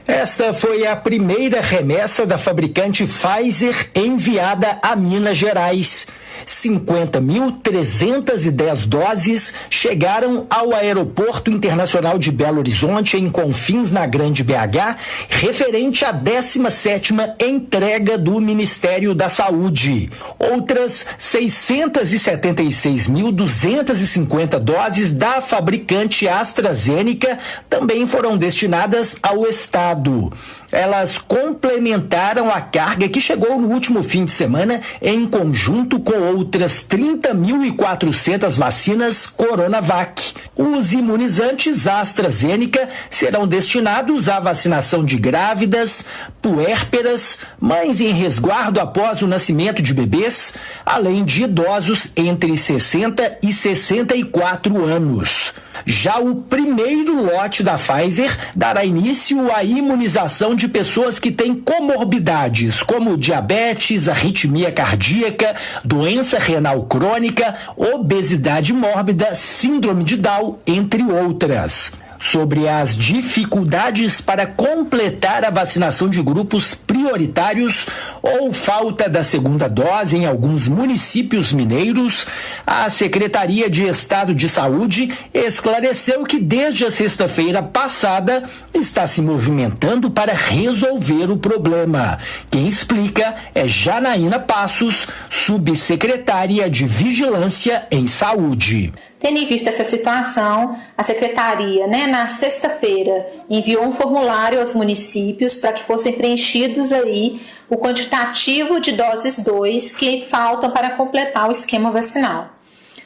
Esta foi a primeira remessa da fabricante Pfizer enviada a Minas Gerais. 50.310 doses chegaram ao Aeroporto Internacional de Belo Horizonte, em Confins, na Grande BH, referente à 17ª entrega do Ministério da Saúde. Outras 676.250 doses da fabricante AstraZeneca também foram destinadas ao Estado. elas complementaram a carga que chegou no último fim de semana em conjunto com outras 30.400 vacinas Coronavac. Os imunizantes AstraZeneca serão destinados à vacinação de grávidas, puérperas, mães em resguardo após o nascimento de bebês, além de idosos entre 60 e 64 anos. Já o primeiro lote da Pfizer dará início à imunização de pessoas que têm comorbidades, como diabetes, arritmia cardíaca, doença renal crônica, obesidade mórbida, síndrome de Down, entre outras. Sobre as dificuldades para completar a vacinação de grupos prioritários ou falta da segunda dose em alguns municípios mineiros, a Secretaria de Estado de Saúde esclareceu que desde a sexta-feira passada está se movimentando para resolver o problema. Quem explica é Janaína Passos, subsecretária de Vigilância em Saúde. Tendo em vista essa situação, a Secretaria, na sexta-feira, enviou um formulário aos municípios para que fossem preenchidos aí o quantitativo de doses 2 que faltam para completar o esquema vacinal.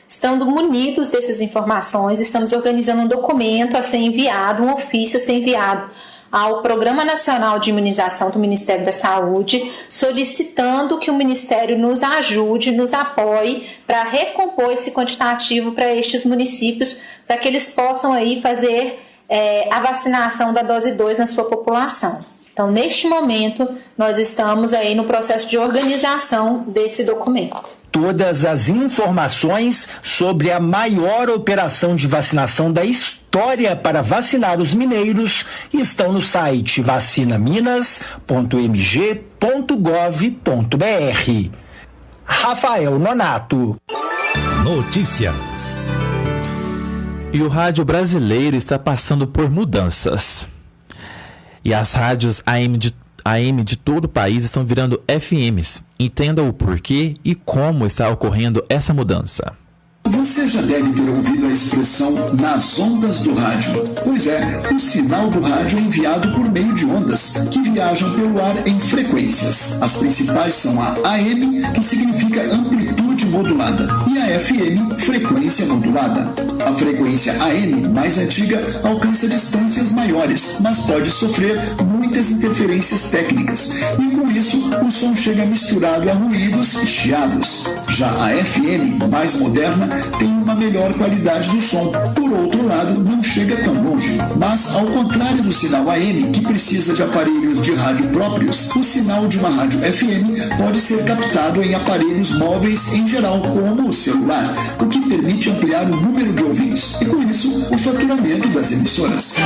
Estando munidos dessas informações, estamos organizando um documento a ser enviado, um ofício a ser enviado ao Programa Nacional de Imunização do Ministério da Saúde, solicitando que o Ministério nos ajude, nos apoie para recompor esse quantitativo para estes municípios, para que eles possam aí fazer a vacinação da dose 2 na sua população. Então, neste momento, nós estamos aí no processo de organização desse documento. Todas as informações sobre a maior operação de vacinação da história para vacinar os mineiros estão no site vacinaminas.mg.gov.br. Rafael Nonato. Notícias. E o rádio brasileiro está passando por mudanças. E as rádios AM de todo o país estão virando FMs. Entenda o porquê e como está ocorrendo essa mudança. Você já deve ter ouvido a expressão nas ondas do rádio. Pois é, o sinal do rádio é enviado por meio de ondas que viajam pelo ar em frequências. As principais são a AM, que significa amplitude modulada, e a FM, frequência modulada. A frequência AM, mais antiga, alcança distâncias maiores, mas pode sofrer muitas interferências técnicas, e com isso o som chega misturado a ruídos e chiados. Já a FM, mais moderna, tem uma melhor qualidade do som. Por outro lado, não chega tão longe. Mas, ao contrário do sinal AM, que precisa de aparelhos de rádio próprios, o sinal de uma rádio FM pode ser captado em aparelhos móveis em geral, como o celular, o que permite ampliar o número de ouvintes e, com isso, o faturamento das emissoras.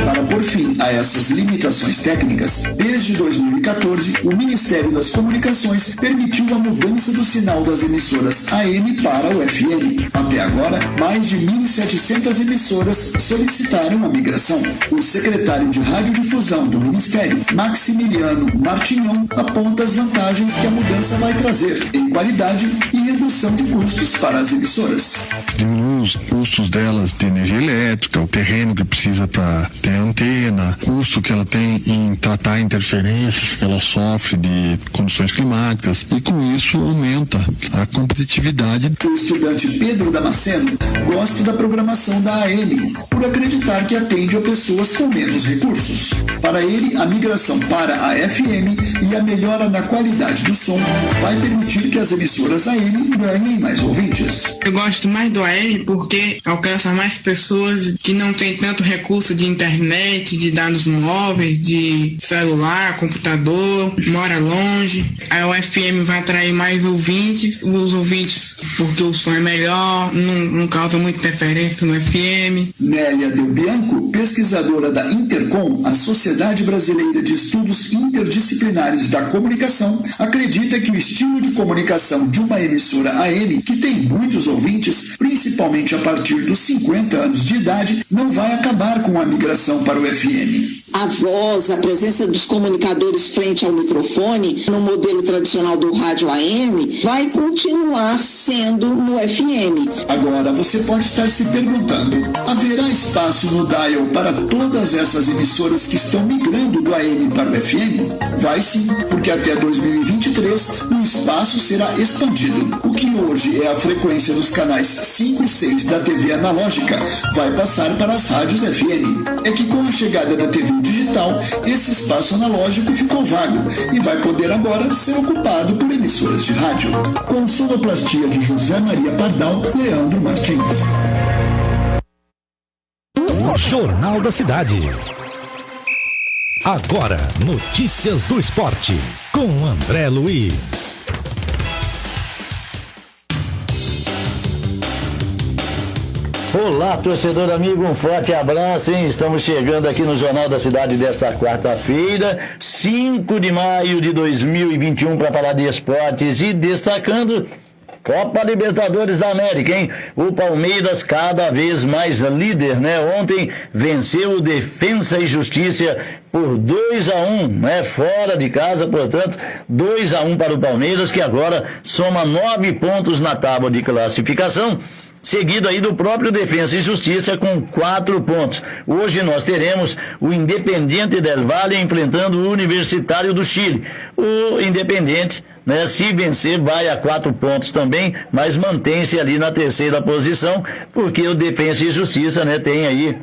Para pôr fim a essas limitações técnicas, desde 2014, o Ministério das Comunicações permitiu a mudança do sinal das emissoras AM para o FM. Até agora, mais de 1.700 emissoras solicitaram a migração. O secretário de Radiodifusão do Ministério, Maximiliano Martinhão, aponta as vantagens que a mudança vai trazer em qualidade e redução de custos para as emissoras. Diminui os custos delas de energia elétrica, o terreno que precisa para ter antena, custo que ela tem em tratar interferências que ela sofre de condições climáticas, e com isso aumenta a competitividade. O estudante Pedro Damasceno gosta da programação da AM, por acreditar que atende a pessoas com menos recursos. Para ele, a migração para a FM e a melhora na qualidade do som vai permitir que as emissoras AM ganhem mais ouvintes. Eu gosto mais do AM porque alcança mais pessoas que não têm tanto recurso de internet, de dados móveis, de celular, computador, mora longe. A FM vai atrair mais ouvintes, os ouvintes porque o som é melhor, não causa muita interferência no FM. Nélia Del Bianco, pesquisadora da Intercom, a Sociedade Brasileira de Estudos Interdisciplinares da Comunicação, acredita que o estilo de comunicação de uma emissora AM, que tem muitos ouvintes, principalmente principalmente a partir dos 50 anos de idade, não vai acabar com a migração para o FM. A voz, a presença dos comunicadores frente ao microfone, no modelo tradicional do rádio AM, vai continuar sendo no FM. Agora, você pode estar se perguntando, haverá espaço no dial para todas essas emissoras que estão migrando do AM para o FM? Vai sim, porque até 2023 o espaço será expandido. O que hoje é a frequência dos canais 5 e 6 da TV analógica vai passar para as rádios FM. É que com a chegada da TV digital, esse espaço analógico ficou vago e vai poder agora ser ocupado por emissoras de rádio. Com sonoplastia de José Maria Pardal, Leandro Martins. Jornal da Cidade. Agora, notícias do esporte, com André Luiz. Olá, torcedor amigo, um forte abraço, hein? Estamos chegando aqui no Jornal da Cidade desta quarta-feira, 5 de maio de 2021, para falar de esportes e destacando Copa Libertadores da América, hein? O Palmeiras cada vez mais líder, né? Ontem venceu o Defensa e Justiça por 2-1, né? Fora de casa, portanto, 2-1 para o Palmeiras, que agora soma 9 pontos na tábua de classificação, seguido aí do próprio Defensa e Justiça com 4 pontos. Hoje nós teremos o Independiente del Valle enfrentando o Universitário do Chile. O Independiente, né, se vencer, vai a 4 pontos também, mas mantém-se ali na terceira posição, porque o Defensa e Justiça, né, tem aí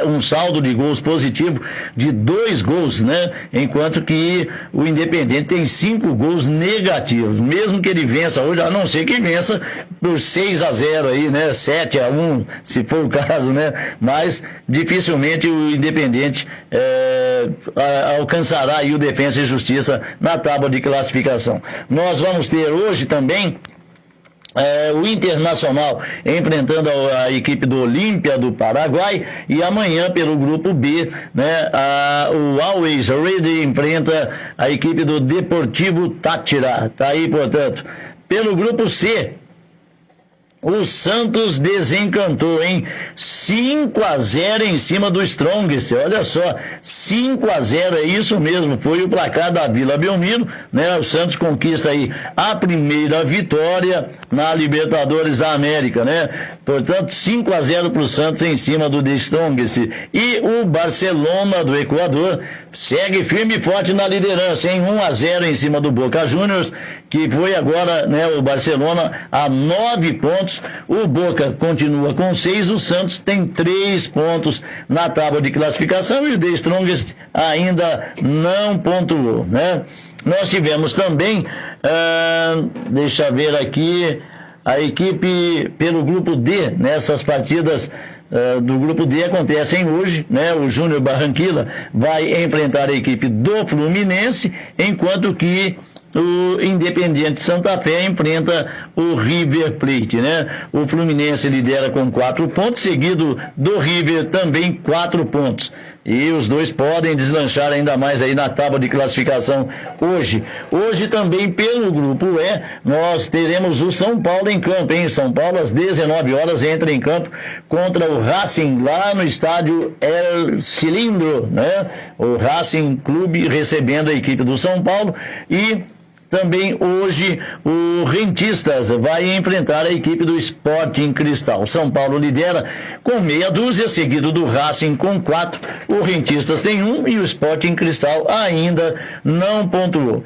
um saldo de gols positivo de 2 gols, né? Enquanto que o Independiente tem 5 gols negativos. Mesmo que ele vença hoje, a não ser que vença por 6-0 aí, né? 7-1, se for o caso, né? Mas dificilmente o Independiente alcançará aí o Defensa e Justiça na tábua de classificação. Nós vamos ter hoje também o Internacional enfrentando a equipe do Olímpia do Paraguai, e amanhã pelo grupo B, né, o Always Ready enfrenta a equipe do Deportivo Táchira. Tá aí, portanto. Pelo grupo C, o Santos desencantou, hein? 5-0 em cima do Strongest. Olha só, 5-0, é isso mesmo. Foi o placar da Vila Belmiro, né? O Santos conquista aí a primeira vitória na Libertadores da América, né? Portanto, 5-0 para o Santos em cima do The Strongest. E o Barcelona do Equador segue firme e forte na liderança, hein? 1-0 em cima do Boca Juniors, que foi agora, né, o Barcelona a 9 pontos. O Boca continua com 6, o Santos tem 3 pontos na tábua de classificação e o The Strongest ainda não pontuou, né? Nós tivemos também, deixa eu ver aqui, a equipe pelo grupo D, nessas partidas do grupo D acontecem hoje, né? O Júnior Barranquilla vai enfrentar a equipe do Fluminense, enquanto que o Independiente Santa Fé enfrenta o River Plate, né? O Fluminense lidera com 4 pontos, seguido do River também 4 pontos. E os dois podem deslanchar ainda mais aí na tábua de classificação hoje. Hoje também pelo grupo E, nós teremos o São Paulo em campo, hein? São Paulo às 19 horas entra em campo contra o Racing lá no estádio El Cilindro, né? O Racing Clube recebendo a equipe do São Paulo. E também hoje o Rentistas vai enfrentar a equipe do Sporting Cristal. São Paulo lidera com meia dúzia, seguido do Racing com 4. O Rentistas tem 1 e o Sporting Cristal ainda não pontuou.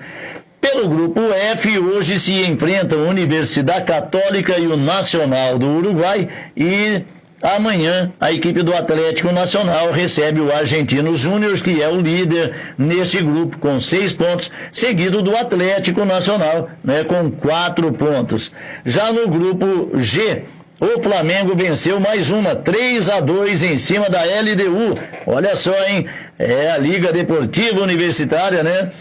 Pelo grupo F, hoje se enfrentam a Universidade Católica e o Nacional do Uruguai, e amanhã a equipe do Atlético Nacional recebe o Argentinos Júnior, que é o líder nesse grupo com 6 pontos, seguido do Atlético Nacional, né, com 4 pontos. Já no grupo G, o Flamengo venceu mais uma, 3-2 em cima da LDU. Olha só, hein? É a Liga Deportiva Universitária, né?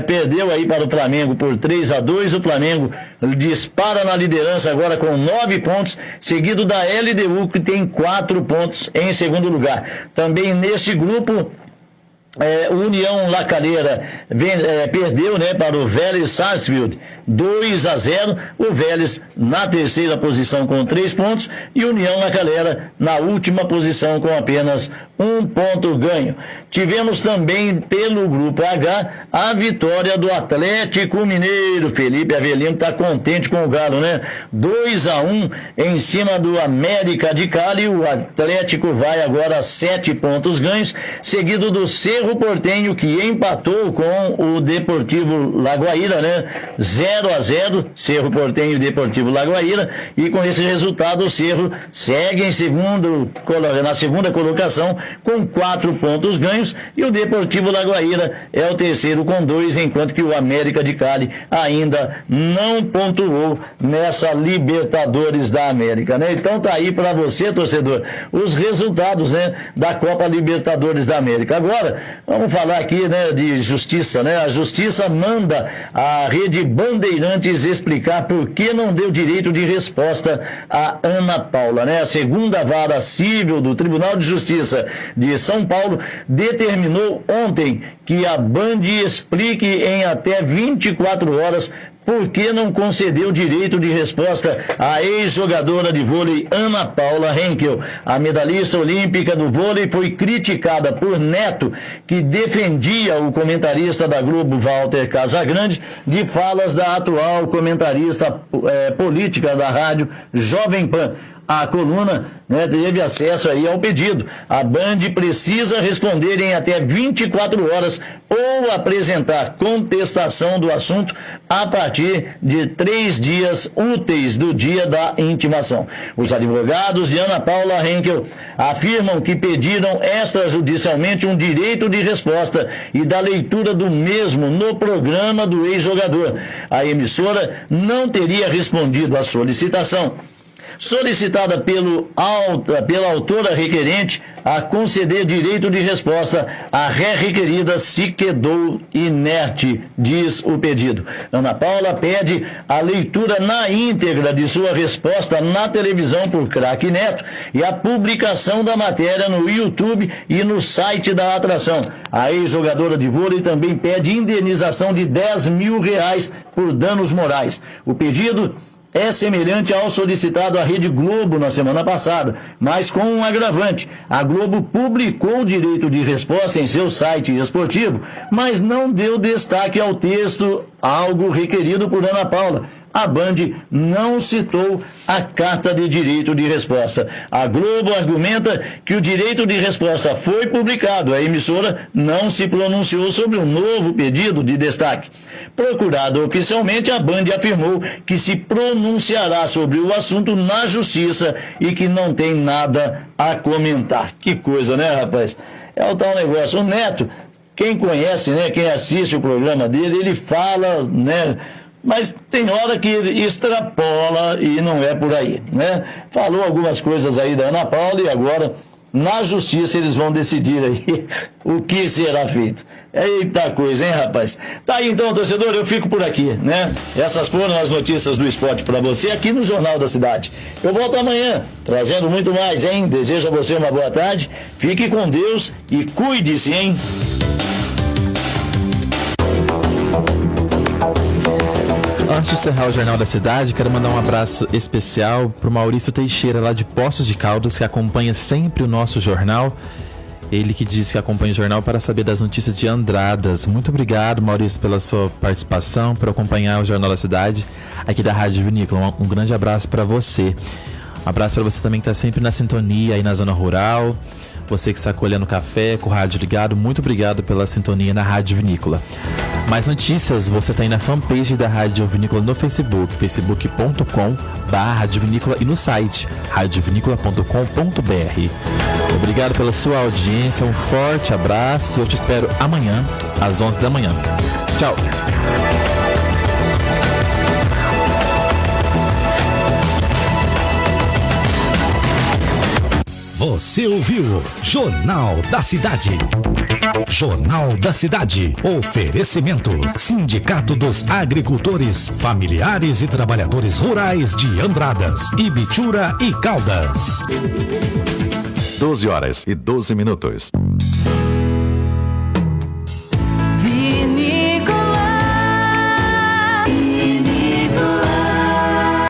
Perdeu aí para o Flamengo por 3-2. O Flamengo dispara na liderança agora com 9 pontos, seguido da LDU, que tem 4 pontos em segundo lugar. Também neste grupo, O União La Calera perdeu, né, para o Vélez Sarsfield 2-0. O Vélez na terceira posição com 3 pontos e União La Calera na última posição com apenas 1 ponto ganho. Tivemos também pelo grupo H a vitória do Atlético Mineiro. Felipe Avelino está contente com o Galo, né? 2-1 em cima do América de Cali. O Atlético vai agora a 7 pontos ganhos, seguido do Cerro Porteño, que empatou com o Deportivo Lagoaíra, né? 0-0, Cerro Porteño e Deportivo Lagoaíra, e com esse resultado o Cerro segue na segunda colocação com 4 pontos ganhos, e o Deportivo Lagoaíra é o terceiro com 2, enquanto que o América de Cali ainda não pontuou nessa Libertadores da América, né? Então tá aí para você, torcedor, os resultados, né, da Copa Libertadores da América. Agora, vamos falar aqui, né, de justiça, né? A justiça manda a Rede Bandeirantes explicar por que não deu direito de resposta a Ana Paula, né? A segunda vara civil do Tribunal de Justiça de São Paulo determinou ontem que a Band explique em até 24 horas por que não concedeu direito de resposta à ex-jogadora de vôlei Ana Paula Henkel. A medalhista olímpica do vôlei foi criticada por Neto, que defendia o comentarista da Globo, Walter Casagrande, de falas da atual comentarista política da rádio Jovem Pan. A coluna, né, teve acesso aí ao pedido. A Band precisa responder em até 24 horas ou apresentar contestação do assunto a partir de 3 dias úteis do dia da intimação. Os advogados de Ana Paula Henkel afirmam que pediram extrajudicialmente um direito de resposta e da leitura do mesmo no programa do ex-jogador. A emissora não teria respondido à solicitação solicitada pela autora requerente a conceder direito de resposta. A ré requerida se quedou inerte, diz o pedido. Ana Paula pede a leitura na íntegra de sua resposta na televisão por craque Neto e a publicação da matéria no YouTube e no site da atração. A ex-jogadora de vôlei também pede indenização de R$10 mil por danos morais. O pedido é semelhante ao solicitado à Rede Globo na semana passada, mas com um agravante. A Globo publicou o direito de resposta em seu site esportivo, mas não deu destaque ao texto, algo requerido por Ana Paula. A Band não citou a carta de direito de resposta. A Globo argumenta que o direito de resposta foi publicado. A emissora não se pronunciou sobre um novo pedido de destaque. Procurada oficialmente, a Band afirmou que se pronunciará sobre o assunto na Justiça e que não tem nada a comentar. Que coisa, né, rapaz? É o tal negócio. O Neto, quem conhece, né, quem assiste o programa dele, ele fala, né, mas tem hora que extrapola e não é por aí, né? Falou algumas coisas aí da Ana Paula e agora na Justiça eles vão decidir aí o que será feito. Eita coisa, hein, rapaz? Tá aí então, torcedor, eu fico por aqui, né? Essas foram as notícias do esporte para você aqui no Jornal da Cidade. Eu volto amanhã trazendo muito mais, hein? Desejo a você uma boa tarde, fique com Deus e cuide-se, hein? Antes de encerrar o Jornal da Cidade, quero mandar um abraço especial para o Maurício Teixeira, lá de Poços de Caldas, que acompanha sempre o nosso jornal. Ele que diz que acompanha o jornal para saber das notícias de Andradas. Muito obrigado, Maurício, pela sua participação, por acompanhar o Jornal da Cidade aqui da Rádio Vinícola. Um grande abraço para você. Um abraço para você também que está sempre na sintonia aí na zona rural. Você que está colhendo café, com o rádio ligado, muito obrigado pela sintonia na Rádio Vinícola. Mais notícias, você está aí na fanpage da Rádio Vinícola no Facebook, facebook.com/Rádio Vinícola e no site radiovinícola.com.br. Obrigado pela sua audiência, um forte abraço e eu te espero amanhã às 11 da manhã. Tchau! Você ouviu Jornal da Cidade. Jornal da Cidade. Oferecimento. Sindicato dos Agricultores, Familiares e Trabalhadores Rurais de Andradas, Ibitura e Caldas. 12 horas e 12 minutos.